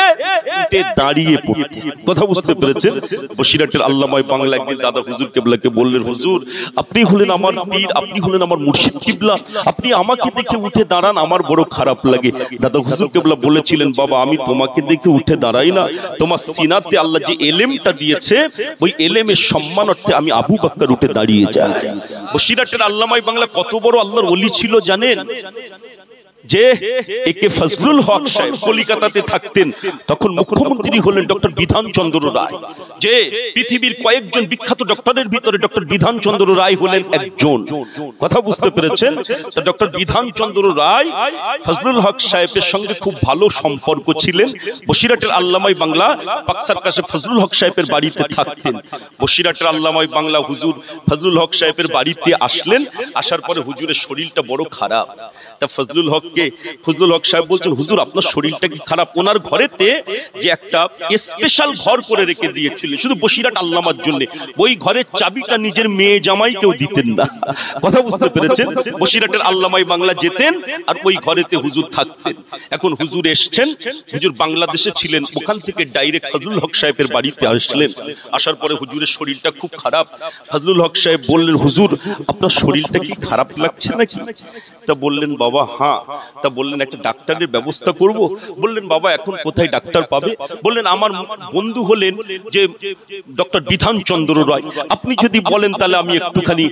[SPEAKER 1] উঠে দাঁড়িয়ে পড়তেন। কথা বুঝতে পেরেছেন? বসিরহাটের আল্লামাই বাংলা একদিন দাদা হুজুর কিবলাকে বললেন, হুজুর আপনি হলেন আমার পীর, আপনি হলেন আমার মুর্শিদ কিবলা, আপনি আমাকে দেখে উঠে দাঁড়ান, আমার বড় খারাপ লাগে। দাদা হুজুর কিবলা বলেছিলেন, বাবা আমি তোমাকে দেখে উঠে দাঁড়াই না, তোমার সিনাতে আল্লাহ যে এলেমটা দিয়েছে ওই এলেমের সম্মানার্থে আমি আবু বকর উঠে দাঁড়িয়ে যাই। বসিরহাটের আল্লামাই বাংলা কত বড় আল্লাহর ওলি ছিল জানেন? যে একে ফজলুল হক সাহেব কলিকাতাতে থাকতেন, তখন মুখ্যমন্ত্রী হলেন ডক্টর বিধানচন্দ্র রায়, যে পৃথিবীর কয়েকজন বিখ্যাত ডক্টরের ভিতরে ডক্টর বিধানচন্দ্র রায় হলেন একজন। কথা বুঝতে পেরেছেন? তো ডক্টর বিধানচন্দ্র রায় ফজলুল হক সাহেবের সঙ্গে খুব ভালো সম্পর্ক ছিলেন। বসিরহাটের আল্লামাই বাংলা পাকসার কাছে ফজলুল হক সাহেবের বাড়িতে থাকতেন। বসিরহাটের আল্লামাই বাংলা হুজুর ফজলুল হক সাহেবের বাড়িতে আসলেন, আসার পরে হুজুরের শরীরটা বড় খারাপ। তা ফজলুল হক সাহেব বলছেন, হুজুর আপনার শরীরটা কি খারাপ? ওনার ঘরেতে যে একটা স্পেশাল ঘর করে রেখে দিয়েছিলেন শুধু বসিরহাট আল্লামার জন্য, ওই ঘরের চাবিটা নিজের মেয়ে জামাই কেউ দিতেন না। কথা বুঝতে পেরেছেন? বসিরহাটের আল্লামাই বাংলা যেতেন আর ওই ঘরেতে হুজুর থাকতেন। এখন হুজুর এসছেন, হুজুর বাংলাদেশে ছিলেন, ওখান থেকে ডাইরেক্ট ফজলুল হক সাহেবের বাড়িতে আসলেন। আসার পরে হুজুরের শরীরটা খুব খারাপ। ফজলুল হক সাহেব বললেন, হুজুর আপনার শরীরটা কি খারাপ লাগছে নাকি? তা বললেন, বাবা হ্যাঁ। তা বললেন একটা ডাক্তারের ব্যবস্থা করব। বললেন, বাবা এখন কোথায় ডাক্তার পাবে? বললেন, আমার বন্ধু হলেন যে ডক্টর বিধানচন্দ্র রায়, আপনি যদি বলেন তাহলে আমি একটুখানি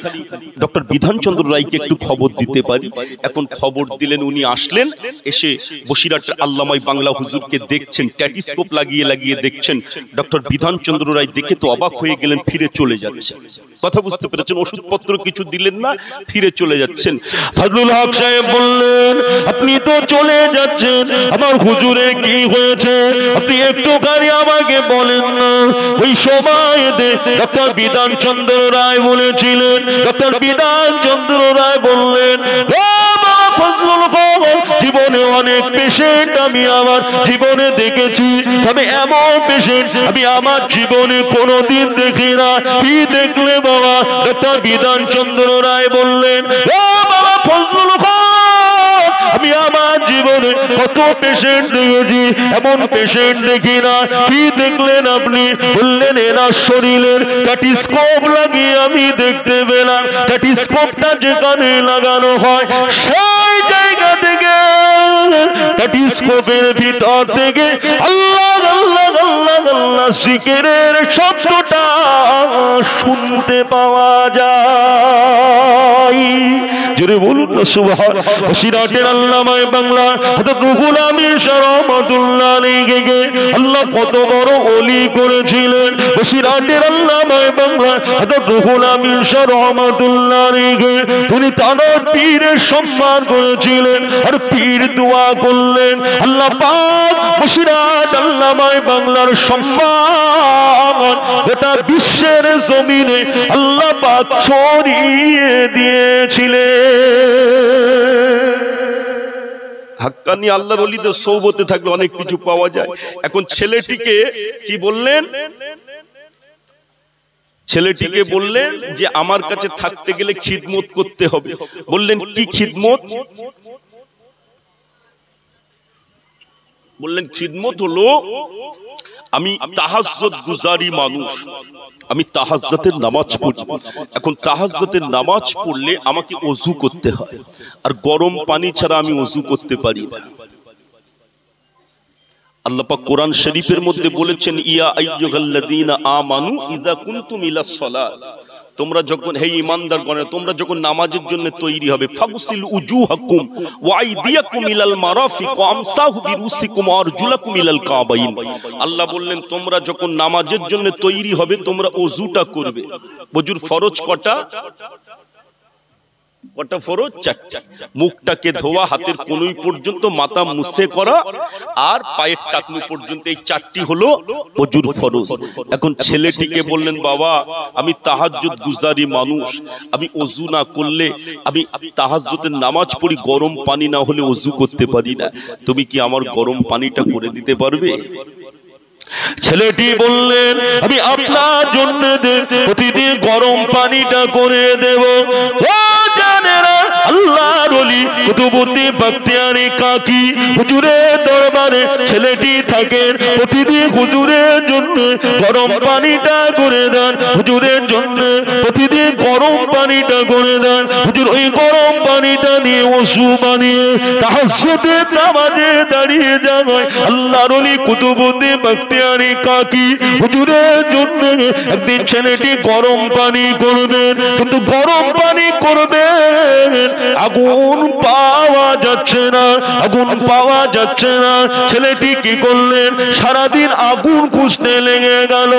[SPEAKER 1] ডক্টর বিধানচন্দ্র রায়কে একটু খবর দিতে পারি। এখন খবর দিলেন, উনি আসলেন, এসে বসিরহাটের আল্লামাই বাংলা হুজুরকে দেখছেন, ট্যাটিস্কোপ লাগিয়ে লাগিয়ে দেখছেন। ডক্টর বিধানচন্দ্র রায় দেখে তো অবাক হয়ে গেলেন, ফিরে চলে যাচ্ছেন। কথা বুঝতে পেরেছেন? ওষুধপত্র কিছু দিলেন না, ফিরে চলে যাচ্ছেন।
[SPEAKER 2] ফজলুল হক সাহেব বললেন, আপনি তো চলে যাচ্ছেন, আমার হুজুরের কি হয়েছে আপনি একটুখানি আমাকে বলেন না। ওই সময়তে ডক্টর বিধানচন্দ্র রায় বলেছিলেন, ডক্টর বিধানচন্দ্র রায় বললেন, জীবনে অনেক পেশেন্ট আমি আমার জীবনে দেখেছি, তবে এমন পেশেন্ট আমি আমার জীবনে কোনোদিন দেখি না। কি দেখলে বাবা? ডক্টর বিধানচন্দ্র রায় বললেন, বাবা ফজলুল হক, আমি আমার জীবনে কত পেশেন্ট দেখেছি, এমন পেশেন্ট দেখি না। কি দেখলেন আপনি? বললেন, এনার শরীরের ট্যাটিস্কোপ লাগিয়ে আমি দেখতে পেলাম, ট্যাটিস্কোপটা যেখানে লাগানো হয় সেই জায়গা থেকে ট্যাটিস্কোপের ভিতর থেকে আল্লাহ আল্লাহ আল্লাহ আল্লাহ জিকিরের শব্দটা শুনতে পাওয়া যায়। জোরে বলুন না সুবহানাল্লাহ। বসিরহাটের আল্লামায়ে বাংলা হযরত রুহুল আমিন রহমাতুল্লাহ আলাইহিকে আল্লাহ কত বড় ওলি করেছিলেন। বসিরহাটের আল্লামায়ে বাংলা হযরত রুহুল আমিন রহমাতুল্লাহ আলাইহিকে উনি তার পীরের সম্মান করেছিলেন আর পীর দোয়া করলেন, আল্লাহ পাক বসিরহাট আল্লামায়ে বাংলার সম্মান গোটা বিশ্বের জমিনে আল্লাহ পাক ছড়িয়ে দিয়েছিলেন।
[SPEAKER 1] হাক্কানি আল্লাহর ওলিদের সোহবতে থাকলে অনেক কিছু পাওয়া যায়। এখন ছেলেটিকে কি বললেন? ছেলেটিকে বললেন যে আমার কাছে থাকতে গেলে খিদমত করতে হবে। বললেন, কি খিদমত? বললেন, খিদমত হলো আমি তাহাজ্জুদ গুজারি মানুষ, আমি তাহাজ্জুদের নামাজ পড়ি। এখন তাহাজ্জুদের নামাজ পড়লে আমাকে ওযু করতে হয়, আর গরম পানি ছাড়া আমি ওযু করতে পারি না। আল্লাহ পাক কোরআন শরীফের মধ্যে বলেছেন, ইয়া আইয়ুহাল্লাযীনা আমানু ইযা কুনতুম ইলাস সালাত তোমরা যখন হে ঈমানদারগণ তোমরা যখন নামাজের জন্য তৈরি হবে ফাগসিল উজুহাকুম ওয়া আইদিয়াকুম ইলাল মারাফিক ওয়া আমসাহু বিরুসিকুম ওয়া আরজুলাকুম ইলাল কাবাইন। আল্লাহ বললেন তোমরা যখন নামাজের জন্য তৈরি হবে তোমরা ওযুটা করবে। ওযুর ফরজ কটা? কটা ফরজ? চারটা। মুখটাকে ধোয়া, হাতের কনুই পর্যন্ত, মাথা মুছে করা আর পায়ের টাকনু পর্যন্ত, এই চারটি হলো ওযুর ফরজ। এখন ছেলেটিকে বললেন বাবা আমি তাহাজ্জুদ গুজারি মানুষ, আমি ওযু না করলে আমি তাহাজ্জুদের নামাজ পড়ি, গরম পানি না হলে ওযু করতে পারি না, তুমি কি আমার গরম পানিটা করে দিতে পারবে?
[SPEAKER 2] ছেলেটি বললেন আমি আপনার জন্য প্রতিদিন গরম পানিটা করে দেব। ও জানেরা আল্লাহর ওলি কুতুবউদ্দিন বখতিয়ারি কাকি হুজুরের দরবারে ছেলেটি থাকেন, প্রতিদিন হুজুরের জন্য গরম পানিটা করে দেন, হুজুরের জন্য প্রতিদিন গরম পানিটা করে দেন। হুজুর ওই গরম পানিটা নিয়ে ওযু বানিয়ে তাহাজ্জুদের নামাজে দাঁড়িয়ে যায়। আল্লাহর ওলি কুতুবউদ্দিন বখতিয়ারি কাকি হুজুরের জন্য একদিন ছেলেটি গরম পানি করবেন, কিন্তু গরম পানি করবেন আগুন পাওয়া যাচ্ছে না, আগুন পাওয়া যাচ্ছে না। ছেলেটি কি করলেন? সারাদিন আগুন খুঁজতে লেগে গেল।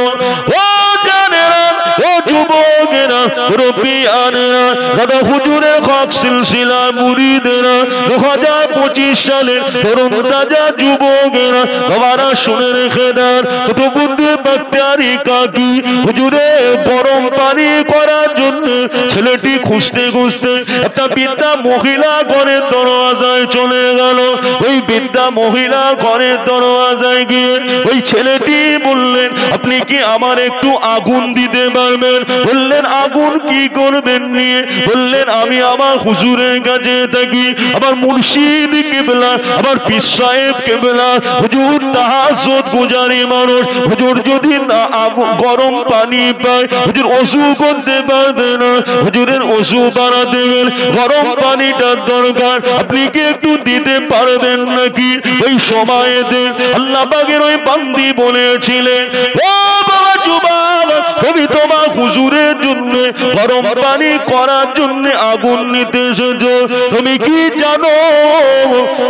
[SPEAKER 2] ও জানেরা, ও যুবকেরা, মুরব্বিয়ানেরা, দাদা হুজুরের হক সিলসিলা মুরিদেরা, 2025 সালের তরুণ তাজা যুবকেরা বাবারা শুনে রেখে দেন, কুতুবউদ্দিন বখতিয়ারি কাকি হুজুরে গরম পানি করার জন্য ছেলেটি খুঁজতে খুঁজতে একটা বৃদ্ধা মহিলা ঘরের দরওয়াজায় চলে গেল। ওই বৃদ্ধা মহিলা ঘরের দরওয়াজায় গিয়ে ওই ছেলেটি বললেন আপনি কি আমার একটু আগুন দিতে পারবেন? বললেন আগুন কি করবেন নিয়ে? বললেন আমি আমার হুজুরের কাছে থাকি, আমার মুর্শিদ কিবলা, আমার পীর সাহেব কিবলা হুজুর তাহাজ্জুদ গুজারি মানুষ, হুজুর যদি না গরম পানি পায় হুজুর ওযু করতে পারবে না, হুজুরের ওযু বানাতে গেলে গরম পানিটার দরকার, আপনি কি একটু দিতে পারবেন নাকি? ওই সময়েতে আল্লাহ পাকের ওই বান্দি বলেছিলেন ও বাবা যুবক তুমি তোমার হুজুরের জন্য গরম পানি করার জন্য আগুন নিতে এসেছো, তুমি কি জানো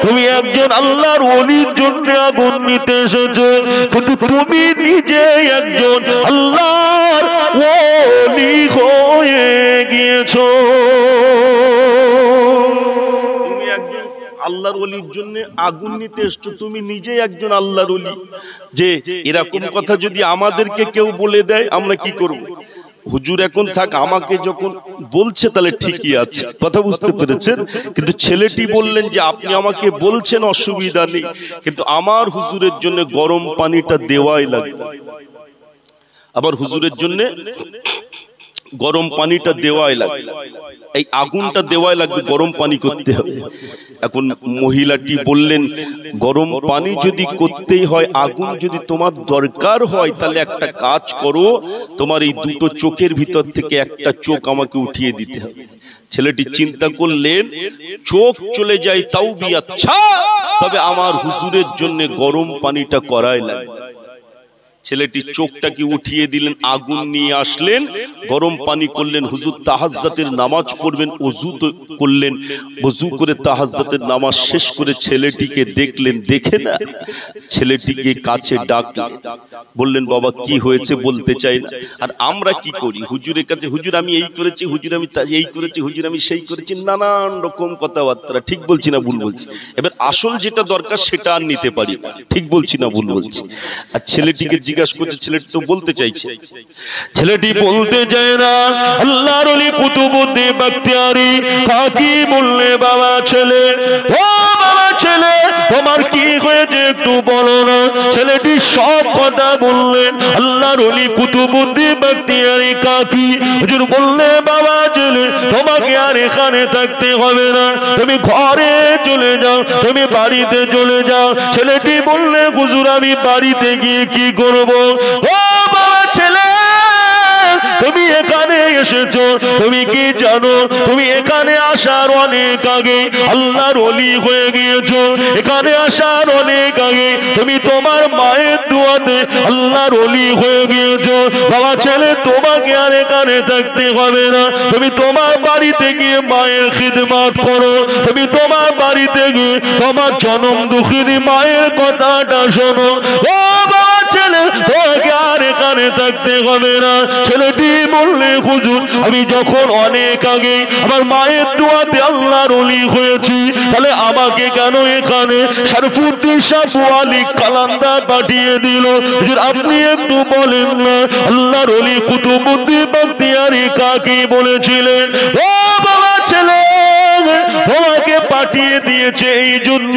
[SPEAKER 2] তুমি একজন আল্লাহর ওলির জন্য আগুন নিতে এসেছো, কিন্তু তুমি নিজে একজন আল্লাহর ওলি হয়ে গিয়েছো।
[SPEAKER 1] তুমি একজন আল্লাহর ওলির জন্য আগুন নিতে এসছো, তুমি নিজে একজন আল্লাহর ওলি। যে এরকম কথা যদি আমাদেরকে কেউ বলে দেয় আমরা কি করব? হুজুর এখন থাক, আমাকে যখন বলছে তাহলে ঠিকই আছে, কথা বুঝতে পেরেছেন? কিন্তু ছেলেটি বললেন যে আপনি আমাকে বলছেন অসুবিধা নেই, কিন্তু আমার হুজুরের জন্য গরম পানিটা দেওয়াই লাগবে, আবার হুজুরের জন্য গরম পানিটা দেওয়াই লাগবে, এই আগুনটা দেওয়াই লাগবে, গরম পানি করতে হবে। এখন মহিলাটি বললেন গরম পানি যদি করতেই হয়, আগুন যদি তোমার দরকার হয়, তাহলে একটা কাজ করো, তোমার এই দুটো চোখের ভিতর থেকে একটা চোখ আমাকে উঠিয়ে দিতে হবে। ছেলেটি চিন্তা করলেন চোখ চলে যায় তাও বি আচ্ছা, তবে আমার হুজুরের জন্য গরম পানিটা করাই লাগবে। ছেলেটি চোখটাকে উঠিয়ে দিলেন, আগুন নিয়ে আসলেন, গরম পানি করলেন, হুজুর তাহাজ্জুদের নামাজ পড়বেন, ওযু করলেন, ওযু করে তাহাজ্জুদের নামাজ শেষ করে ছেলেটিকে দেখলেন, দেখে না ছেলেটিকে কাছে ডাকলেন, বললেন বাবা কি হয়েছে বলতে চাই না। আর আমরা কি করি হুজুরের কাছে, হুজুর আমি এই করেছি, হুজুর আমি এই করেছি, হুজুর আমি সেই করেছি, নানান রকম কথাবার্তা। ঠিক বলছি না ভুল বলছি? এবার আসল যেটা দরকার সেটা আর নিতে পারি না, ঠিক বলছি না ভুল বলছি? আর ছেলেটিকে জিজ্ঞাসা করছে, ছেলেটি তো বলতে চাইছে,
[SPEAKER 2] ছেলেটি বলতে চায় না। আল্লাহর ওলি কুতুবউদ্দিন বখতিয়ারি কাকি বললে বাবা ছেলে, ও বাবা ছেলে তোমার কি হয়েছে একটু বলো না। ছেলেটি সব কথা বললেন। আল্লাহর ওলি কুতুবউদ্দিন বখতিয়ারি কাকি হুজুর বললে বাবা ছেলে তোমাকে আর এখানে থাকতে হবে না, তুমি ঘরে চলে যাও, তুমি বাড়িতে চলে যাও। ছেলেটি বললে হুজুর আমি বাড়িতে গিয়ে কি করব? ও বাবা ছেলে তুমি এখানে এসেছো, তুমি কি জানো তুমি এখানে আসার অনেক আগে আল্লাহর ওলি হয়ে গিয়েছো। এখানে আসার অনেক আগে তুমি তোমার মায়ের দুয়াতে আল্লাহর ওলি হয়ে গিয়েছো। বাবা ছেলে তোমাকে আর এখানে থাকতে হবে না, তুমি তোমার বাড়িতে গিয়ে মায়ের খিদমত করো। তুমি তোমার বাড়িতে গিয়ে তোমার জনম দুঃখিনী মায়ের কথাটা শোনো। ও বাবা ছেলে তোমাকে আর এখানে থাকতে হবে না। ছেলেটি বললে হুজুর আমি যখন অনেক আগে আমার মায়ের দুয়াতে আল্লাহর ওলি হয়েছি, তাহলে আমাকে কেন এখানে শরফুদ্দিন শাহ ওয়ালি কালান্দার পাঠিয়ে দিল? হুজুর আপনি একটু বলেন না আল্লাহর ওলি কুতুবউদ্দিন বখতিয়ারি কাকে বলেছিলেন? ও বাবা ছেলে তোমাকে পাঠিয়ে দিয়েছে এই জন্য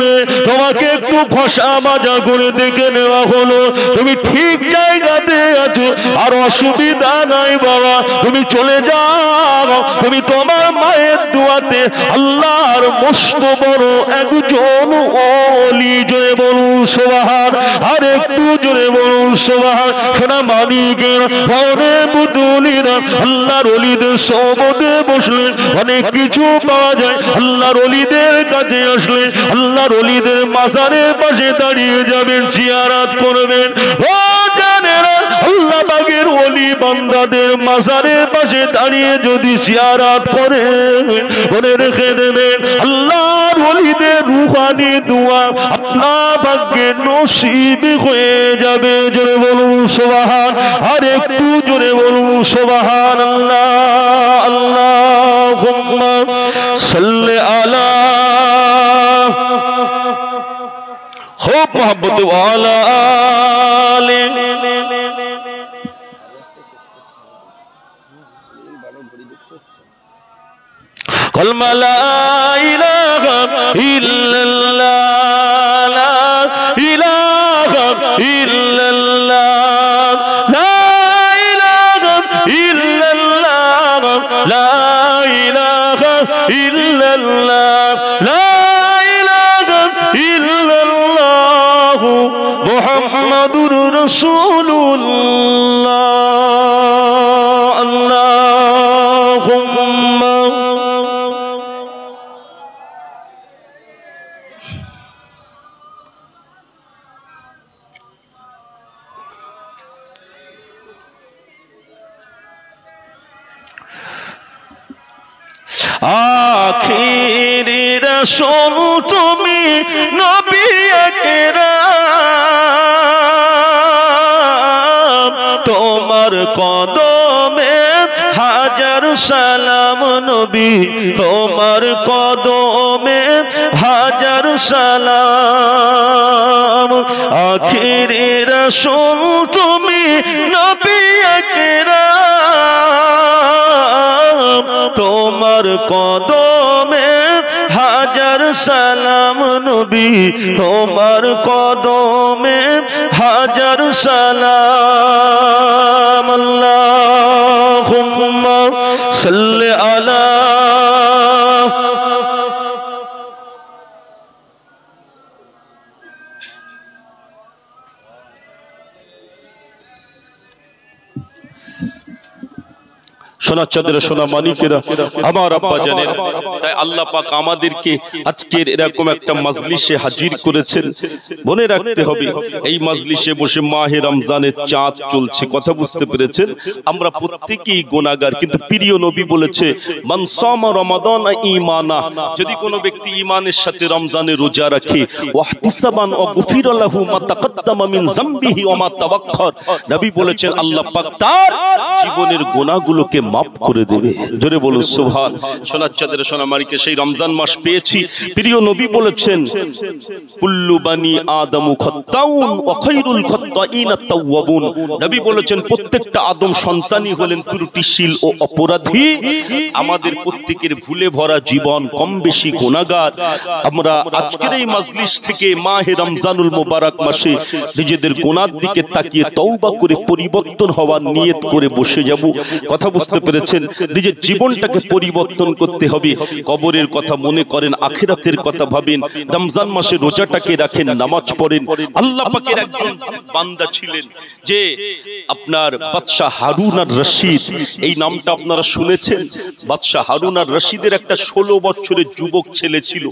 [SPEAKER 2] তোমাকে একটু ঘষা মাজা করে দেখে নেওয়া হলো, তুমি ঠিক জায়গাতে আছো, আর অসুবিধা নাই বাবা, তুমি চলে যাও। তুমি তোমার মায়ের দুয়াতে আল্লাহর মস্ত বড় একজন ওলি, জোরে বলুন সুবহান, আর একটু জোরে বলুন সুবহান। সোনা মানিকের ঘরে বুতুলিরা আল্লাহর ওলিদের সোহবতে বসলে অনেক কিছু পাওয়া যায়। আল্লাহর ওলিদের কাছে আসলে আল্লাহর ওলিদের মাজারের পাশে দাঁড়িয়ে যাবেন, জিয়ারত করবেন। ও জানেরা আল্লাহ পাকের ওলি বান্দাদের মাজারের পাশে দাঁড়িয়ে যদি জিয়ারত করে মনে রেখে দেবেন আল্লাহর ওলিদের রূহানি দোয়া আপনার ভাগ্যে নসিব হয়ে যাবে। জোরে বলুন সুবহান, আর একটু জোরে বলুন সুবহানাল্লাহ। আল্লাহুম্মা সাল্লি আলা খুব মোহাব্বত ওয়ালা আলি কলমা লা ইলাহা ইল্লাল্লাহ, লা ইলাহা ইল্লাল্লাহ, লা ইলাহা ইল্লাল্লাহ, লা ইলাহা ইল্লাল্লাহ, লা ইলাহা ইল্লাল্লাহ মুহাম্মাদুর রাসূলুল্লাহ। আল্লাহুম্মা আখিরি রাসূল তুমি নবী আকরাম, তোমার কদমে হাজার সালাম নবী, তোমার কদমে হাজার সালাম। আখিরি রাসূল তুমি নবী আকরাম, তোমার কদমে হাজার সালাম নবী, তোমার কদমে হাজার সালাম। আল্লাহুম্মা সাল্লি আলা সোনা চাঁদের সোনা মানিকেরা আমার আব্বা জানেন। তাই আল্লাহ পাক আমাদেরকে আজকের এরকম একটা মাজলিসে হাজির করেছেন। মনে রাখতে হবে এই মাজলিসে বসে মাহে রমজানের চাঁদ চলছে, কথা বুঝতে পেরেছেন? আমরা প্রত্যেকেই গুনাহগার, কিন্তু প্রিয় নবী বলেছে মান সামা রমাদান ঈমানা, যদি কোনো ব্যক্তি ঈমানের সাথে রমজানের রোজা রাখে ওয়াহতিসাবান ওয়া গুফিরা লাহু মা তাকাদ্দামা মিন যামবিহি ওয়া মা তাওয়াক্খার, নবী বলেছেন আল্লাহ পাক তার জীবনের গুনাহগুলোকে মাফ করে দেবে। জোরে বলুন সুবহান। সোনার চাঁদের সোনা মানিকে সেই রমজান মাস পেয়েছি। প্রিয় নবী বলেছেন কুল্লু বানি আদমু খাত্তাউন ওয়া খায়রুল খাত্তাইনা তাওয়াবুন, নবী বলেছেন প্রত্যেকটা আদম সন্তানই হলেন ত্রুটিশীল ও অপরাধী। আমাদের প্রত্যেকের ভুলে ভরা জীবন, কম বেশি গুনাহগার। আমরা আজকের এই মাজলিস থেকে মাহে রমজানুল মুবারক মাসে নিজেদের গুনার দিকে তাকিয়ে তওবা করে পরিবর্তন হওয়ার নিয়ত করে বসে যাব। কথা বুঝতে
[SPEAKER 1] পেরেছেন? নিজের জীবনটাকে পরিবর্তন করতে হবে। কবরের কথা মনে করেন, আখিরাতের কথা ভাবেন, রমজান মাসে রোজাটাকে রাখেন, নামাজ পড়েন। আল্লাহ পাকের একজন বান্দা ছিলেন যে আপনার বাদশাহ হারুন আর রশিদ, এই নামটা আপনারা শুনেছেন? বাদশাহ হারুন আর রশিদের একটা 16 বছরের যুবক ছেলে ছিল।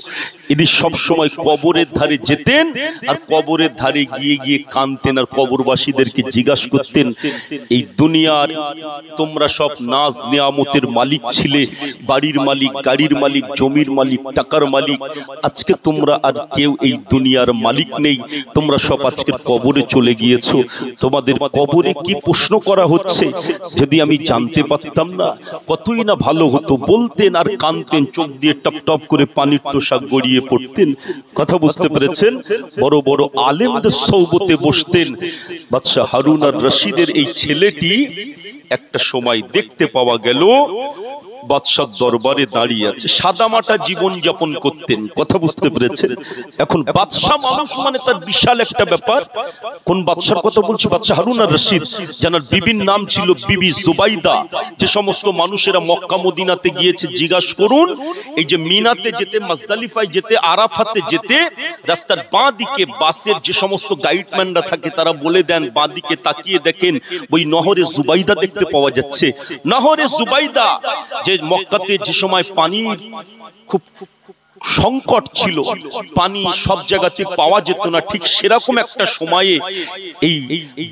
[SPEAKER 1] ইনি সব সময় কবরের ধারে যেতেন আর কবরের ধারে গিয়ে গিয়ে কাঁদতেন আর কবরবাসীদেরকে জিজ্ঞাসা করতেন, এই দুনিয়ার তোমরা সব নাজ নিয়ামতের মালিক ছিলে, বাড়ির মালিক, গাড়ির মালিক, জমির মালিক, টাকার মালিক, আজকে তোমরা আর কেউ এই দুনিয়ার মালিক নেই, তোমরা সব আজকে কবরে চলে গিয়েছো, তোমাদের কবরে কি প্রশ্ন করা হচ্ছে যদি আমি জানতে পারতাম না কতই না ভালো হতো। বলতেন আর কাঁদতেন, চোখ দিয়ে টপ টপ করে পানির তোষা গড়িয়ে পড়তেন। কথা বুঝতে পেরেছেন? বড় বড় আলেমদের সৌবতে বসতেন। বাদশাহ হারুন আর রশিদের এই ছেলেটি একটা সময় দেখতে পাওয়া গেল বাদশার দরবারে দাঁড়িয়ে আছে, সাদামাটা জীবন যাপন করতেন। কথা বুঝতে পেরেছেন? এখন বাদশা মানুষ মানে তার বিশাল একটা ব্যাপার। কোন বাদশার কথা বলছি? বাদশা হারুন আর রশিদ, যার বিবির নাম ছিল বিবি জুবাইদা। যে সমস্ত মানুষেরা মক্কা মদিনাতে গিয়েছে জিজ্ঞাসা করুন, এই যে মিনাতে যেতে, মুজদালিফায় যেতে, আরাফাতে যেতে, রাস্তার বাঁ দিকে বাসের যে সমস্ত গাইডম্যানরা থাকে তারা বলে দেন, বাঁ দিকে তাকিয়ে দেখেন ওই নহরে জুবাইদা দেখতে পাওয়া যাচ্ছে। নহরে জুবাইদা, যে মক্কাতে যে সময় পানি খুব সংকট ছিল, পানি সব জায়গাতে পাওয়া যেত না, ঠিক সেরকম একটা সময়ে এই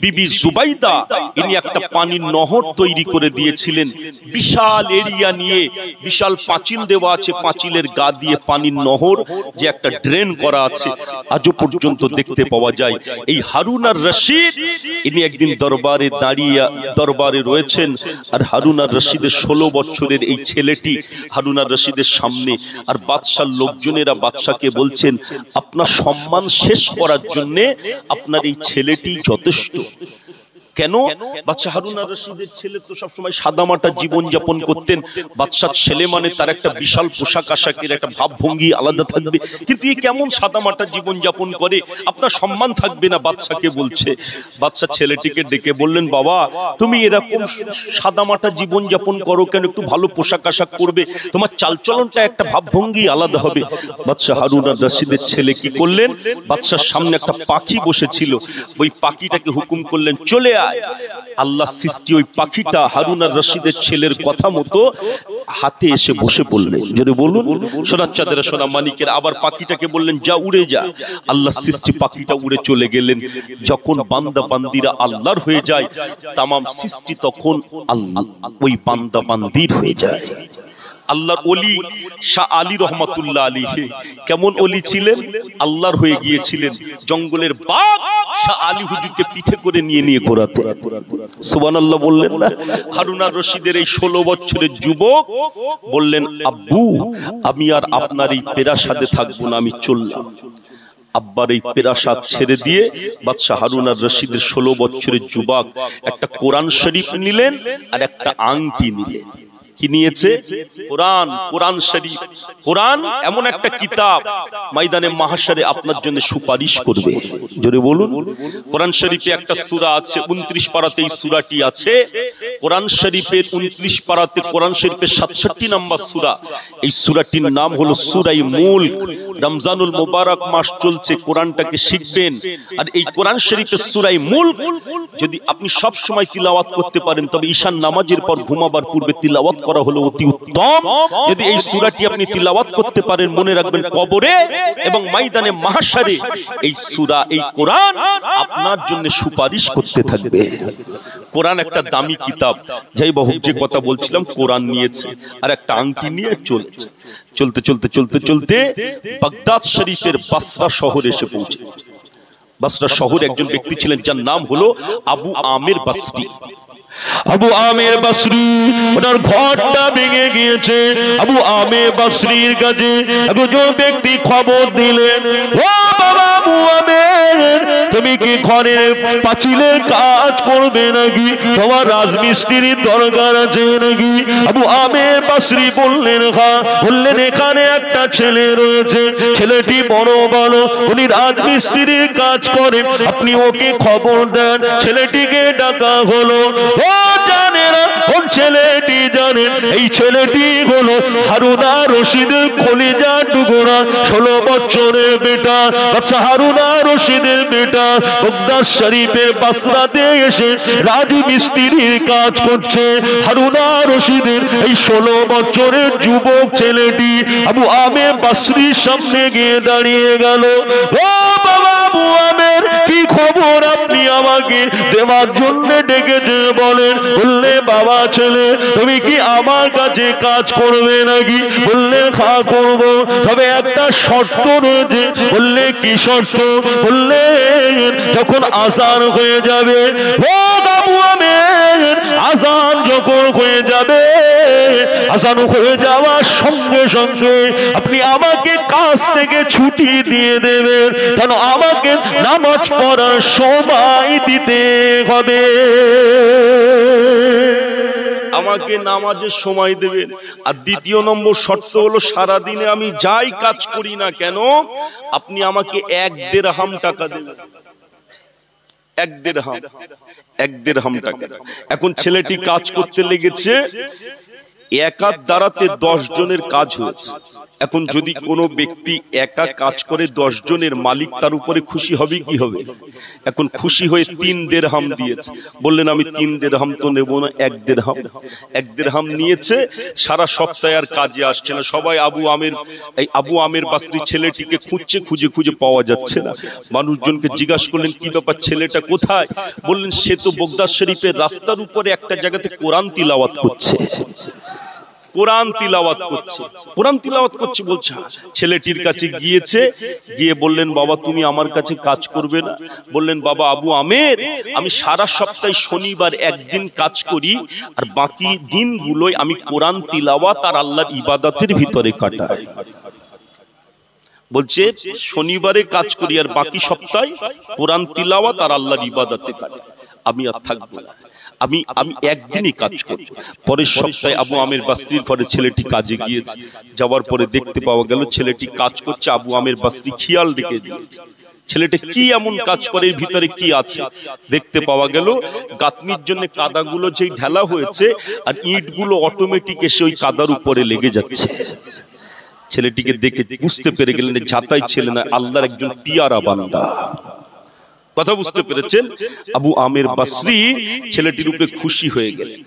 [SPEAKER 1] বিবি জুবাইদা ইনি একটা পানির নহর তৈরি করে দিয়েছিলেন। বিশাল এরিয়া নিয়ে বিশাল পাঁচিল দেওয়া আছে, পাঁচিলের গা দিয়ে পানির নহর যে একটা ড্রেন করা আছে আজও পর্যন্ত দেখতে পাওয়া যায়। এই হারুন আর রশিদ ইনি একদিন দরবারে দাঁড়িয়ে দরবারে রয়েছেন, আর হারুন আর রশিদের 16 বছরের এই ছেলেটি হারুন আর রশিদের সামনে, আর বাদশার লোকজনেরা বাদশাকে বলছেন, আপনার সম্মান শেষ করার জন্য আপনার এই ছেলেটি যথেষ্ট। কেন? বাদশা হারুন আর রশিদের ছেলে তো সবসময় সাদামাটা জীবন যাপন করতেন। বাদশার ছেলে মানে তার একটা বিশাল পোশাক আশাকের একটা ভাবভঙ্গি আলাদা থাকবে, কিন্তু এই কেমন সাদামাটা জীবন যাপন করে, আপনার সম্মান থাকবে না, বাদশাকে বলছে। বাদশা ছেলেটিকে ডেকে বললেন, বাবা তুমি এরকম সাদামাটা জীবন যাপন করো কেন? একটু ভালো পোশাক আশাক করবে, তোমার চালচলনটা একটা ভাবভঙ্গি আলাদা হবে। বাদশা হারুন আর রশিদের ছেলে কি করলেন, বাদশার সামনে একটা পাখি বসেছিল, ওই পাখিটাকে হুকুম করলেন, চলে আল্লাহ সৃষ্টি ওই পাখিটা হারুন আর রশিদের ছেলের কথা মতো হাতে এসে বসে পড়লেন। যদি বলুন সোনার চাঁদের সোনা মানিকের, আবার পাখিটাকে বললেন, যা উড়ে যা। আল্লাহ সৃষ্টি পাখিটা উড়ে চলে গেলেন। যখন বান্দা বান্দিরা আল্লাহর হয়ে যায়, তামাম সৃষ্টি তখন আল্লাহ ওই বান্দা বান্দির হয়ে যায়। আল্লাহর ওলি শাহ আলী রহমাতুল্লাহ আলাইহি কেমন ওলি ছিলেন? আল্লাহর হয়ে গিয়েছিলেন। জঙ্গলের বাঘ শাহ আলী হুজুরকে পিঠে করে নিয়ে নিয়ে ঘোরাতেন। সুবহানাল্লাহ বললেন না? হারুন আর রশিদের এই 16 বছরের যুবক বললেন, আব্বু আমি আর আপনার এই পেরাসাদে থাকবো না, আমি চললাম। আব্বার এই পেরাসাদ ছেড়ে দিয়ে বাদশা হারুন আর রশিদের 16 বছরের যুবক একটা কোরআন শরীফ নিলেন আর একটা আংটি নিলেন। কি নিয়েছে? কোরআন, কোরআন শরীফ। কোরআন এমন একটা কিতাব ময়দানে মাহশারে আপনার জন্য সুপারিশ করবে। জোরে বলুন। কোরআন শরীফে একটা সূরা আছে, 29 পারাতে এই সূরাটি আছে। কোরআন শরীফের 29 পারাতে কোরআন শরীফের 67 নম্বর সূরা। এই সূরাটির নাম হলো সূরায়ে মুলক। রমজানুল মুবারক মাস চলছে, কোরআনটাকে শিখবেন। আর এই কোরআন শরীফের সূরায়ে মুলক যদি আপনি সব সময় তিলাওয়াত করতে পারেন, তবে ঈশান নামাজের পর ঘুমাবার পূর্বে তিলাওয়াত করা হলো অতি উত্তম। যদি এই সূরাটি আপনি তিলাওয়াত করতে পারেন, মনে রাখবেন কবরে এবং ময়দানে মাহশারে এই সূরা, এই কোরআন আপনার জন্য সুপারিশ করতে থাকবে। কোরআন একটা দামি কিতাব। যাই বহু যে কথা বলছিলাম, কোরআন নিয়েছে আর একটা আংটি নিয়ে চলেছে। চলতে চলতে চলতে চলতে বাগদাদ শরীফের বাসরা শহরে এসে পৌঁছে। বাসরা শহরে একজন ব্যক্তি ছিলেন যার নাম হলো আবু আমির বাসরি।
[SPEAKER 2] আবু আমির বাসরি, ওনার ঘরটা ভেঙে গিয়েছে। আবু আমির বাসরির কাছে একজন ব্যক্তি খবর দিলেন, ও বাবা আবু আমির, তুমি কি ঘরের পাঁচিলের কাজ করবে নাকি? তোমার রাজমিস্ত্রির দরকার আছে নাকি? আবু আমির বাসরি বললেন, হ্যাঁ। বললেন, এখানে একটা ছেলে রয়েছে, ছেলেটি বড় বড়, উনি রাজমিস্ত্রির কাজ করে, আপনি ওকে খবর দেন। ছেলেটিকে ডাকা হলো। ও জানেরা, কোন ছেলেটি জানেন? এই ছেলেটি হলো হারুনা রশিদের কলিজা টুকরা 16 বছরের বেটা, বাদশা হারুনা রশিদের বেটা বাগদাদ শরীফের বাসরাতে এসে রাজমিস্ত্রির কাজ করছে। হারুনা রশিদের এই 16 বছরের যুবক ছেলেটি আবু আমের বাসরির সামনে গিয়ে দাঁড়িয়ে গেল। ও বাবা আবু আমের, কি খবর? আপনি আমাকে দেওয়ার জন্য ডেকেছে বলেন। বললে বাবা ছেলে, তুমি কি আমার কাছে কাজ করবে নাকি? বললেন হ্যাঁ করব, তবে একটা শর্ত রয়েছে। বললে কি শর্ত? বললেন যখন আযান হয়ে যাবে, ও বাবু আমের, আযান যখন হয়ে যাবে, আযান হয়ে যাওয়ার সঙ্গে সঙ্গে আপনি আমাকে কাজ থেকে ছুটি দিয়ে দেবেন, কেন আমাকে নামাজ পড়ার সময় দিতে হবে।
[SPEAKER 1] আমাকে নামাজের সময় দেবেন। আর দ্বিতীয় নম্বর শর্ত হলো সারাদিনে আমি যাই কাজ করি না কেন আপনি আমাকে 1 দিরহাম টাকা দেবেন। 1 দিরহাম টাকা। এখন ছেলেটি কাজ করতে লেগেছে, একার দ্বারাতে 10 জনের কাজ হয়েছে। এখন যদি কোনো ব্যক্তি একা কাজ করে 10 জনের, মালিক তার উপরে খুশি হবে কি হবে? এখন খুশি হয়ে 3 দিরহাম দিয়েছে। বললেন আমি 3 দিরহাম তো নেব না, 1 দিরহাম। 1 দিরহাম নিয়েছে। সারা সপ্তাহে আর কাজে আসছে না। সবাই আবু আমের বাসরি ছেলেটিকে খুঁজছে, খুঁজে খুঁজে পাওয়া যাচ্ছে না। মানুষজনকে জিজ্ঞাসা করলেন কি ব্যাপার, ছেলেটা কোথায়? বললেন সে তো বাগদাদ শরীফের রাস্তার উপরে একটা জায়গাতে কোরআন তিলাওয়াত করছে। কোরআন তিলাওয়াত করছে বলছে। ছেলেটির কাছে গিয়েছে, গিয়ে বললেন বাবা তুমি আমার কাছে কাজ করবে না? বললেন বাবা আবু আমের, আমি সারা সপ্তাহে শনিবার একদিন কাজ করি, আর বাকি দিনগুলোই আমি কোরআন তিলাওয়াত আর আল্লাহর ইবাদতের ভিতরে কাটাই। বলছে শনিবারে কাজ করি আর বাকি সপ্তাহে কোরআন তিলাওয়াত আর আল্লাহর ইবাদতে কাটাই। আমি আর থাকবো না, আমি একদিনই কাজ করব। পরের সপ্তাহে আবু আমের বাসরির পরে ছেলেটি কাজে গিয়েছে। যাওয়ার পরে দেখতে পাওয়া গেল ছেলেটি কাজ করছে, আবু আমের বাসরি খেয়াল রেখে দিয়েছে। ছেলেটা কি এমন কাজ করে, এর ভিতরে কি আছে? দেখতে পাওয়া গেল গাঁথনির জন্য কাদাগুলো যেই ঢালা হয়েছে আর ইটগুলো অটোমেটিক এসে ওই কাদার উপরে লেগে যাচ্ছে। ছেলেটিকে দেখে বুঝতে পেরে গেলেন যাতাই ছেলে না, আল্লাহর একজন পিয়ারা বান্দা। কথা বুঝতে পেরেছেন? আবু আমের বাসরি ছেলেটির উপরে খুশি হয়ে গেলেন।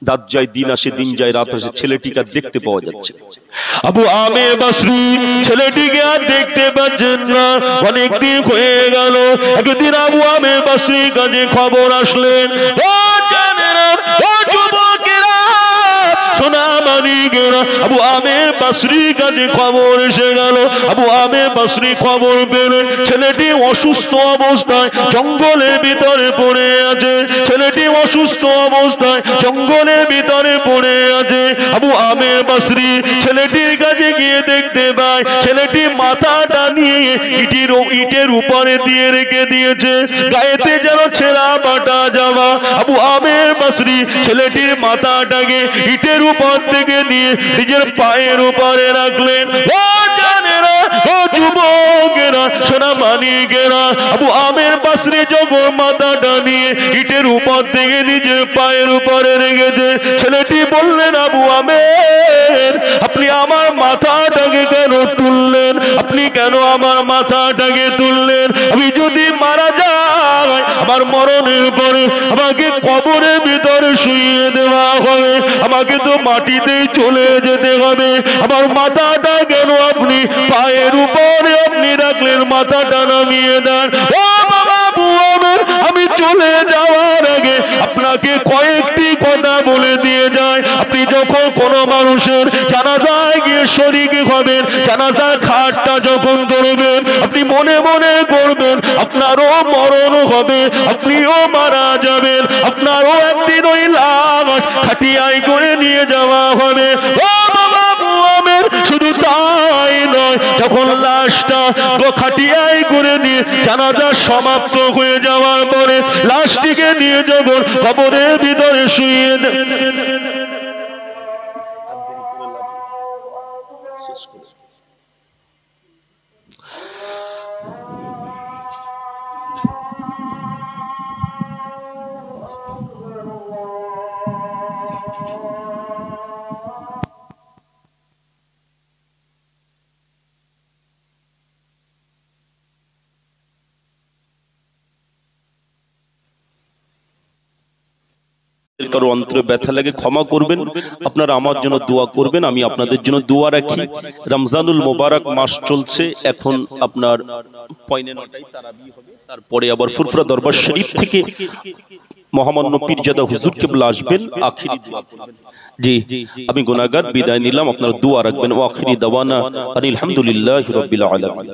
[SPEAKER 1] রাত যায় দিন আসে, দিন যায় রাত আসে, ছেলেটিকে আর দেখতে পাওয়া যাচ্ছে।
[SPEAKER 2] আবু আমের বাসরি ছেলেটিকে আর দেখতে পাচ্ছেন না, অনেকদিন হয়ে গেল। একদিন আবু আমের বাসরির কাছে খবর আসলেন, ও জানেরা, ও যুবকেরা, সোনা মানিকেরা, আবু আমের বাসরির কাছে খবর এসে গেল। আবু আমের বাসরি খবর পেলেন ছেলেটি অসুস্থ অবস্থায় জঙ্গলের ভিতরে পড়ে আছে। ছেলেটি অসুস্থ অবস্থায় জঙ্গলের ভিতরে পড়ে আছে। আবু আমের বাসরি ছেলেটির কাছে গিয়ে দেখতে পায় ছেলেটি মাথাটা নিয়ে ইটের উপরে দিয়ে রেখে দিয়েছে, গায়েতে যেন ছেঁড়া পাটা জামা। আবু আমের বাসরি ছেলেটির মাথাটাকে ইটের উপর থেকে নিয়ে নিজের পায়ের উপরে রাখলেন। ও জানেরা, ও যুবকেরা, সোনা মানিকেরা, আবু আমের বাসরি যখন মাথাটা নিয়ে ইটের উপর থেকে নিজের পায়ের উপরে রেখেছে, ছেলেটি বললেন আবু আমের, আপনি আমার মাথাটাকে কেন তুললেন? আপনি কেন আমার মাথাটাকে তুললেন? আমি যদি মারা যাই, আমার মরণের পরে আমাকে কবরের ভিতরে শুইয়ে দেওয়া হবে, আমাকে তো মাটিতেই চলে যেতে হবে। আমার মাথাটা কেন আপনি পায়ের উপরে আপনি রাখলেন? মাথাটা নামিয়ে দেন। ও বাবা আবু আমের, আমি চলে যাওয়ার আগে আপনাকে কয়েকটি কথা বলে দিয়ে যায়। আপনি যখন কোনো মানুষের জানাজায় গিয়ে শরীক হবেন, জানাজার খাটটা যখন ধরবেন, আপনি মনে মনে করবেন আপনারও মরণ হবে, আপনিও মারা যাবেন, আপনারও একদিন ওই লাশ খাটিয়ায় করে নিয়ে যাওয়া হবে। ও বাবা আবু আমের, শুধু তাই নয়, যখন লাশটা খাটিয়ায় করে নিয়ে জানাজা সমাপ্ত হয়ে যাওয়ার পরে লাশটিকে নিয়ে যখন কবরের ভিতরে শুইয়ে
[SPEAKER 1] কারো অন্তরে ব্যথা লাগে ক্ষমা করবেন, আপনারা আমার জন্য দোয়া করবেন, আমি আপনাদের জন্য দোয়া রাখি। রমজানুল মোবারক মাস চলছে, এখন আপনার পয়নে 9টায় তারাবি হবে, তারপরে আবার ফুরফুরা দরবার শরীফ থেকে মহামান্য পীরজাদা হুজুর কেবলা আসবেন, আখিরি দোয়া করবেন। জি, আমি গুনাহগার, বিদায় নিলাম, আপনারা দোয়া রাখবেন। ওয়া আখিরি দাওয়ানা আলহামদুলিল্লাহি রাব্বিল আলামিন।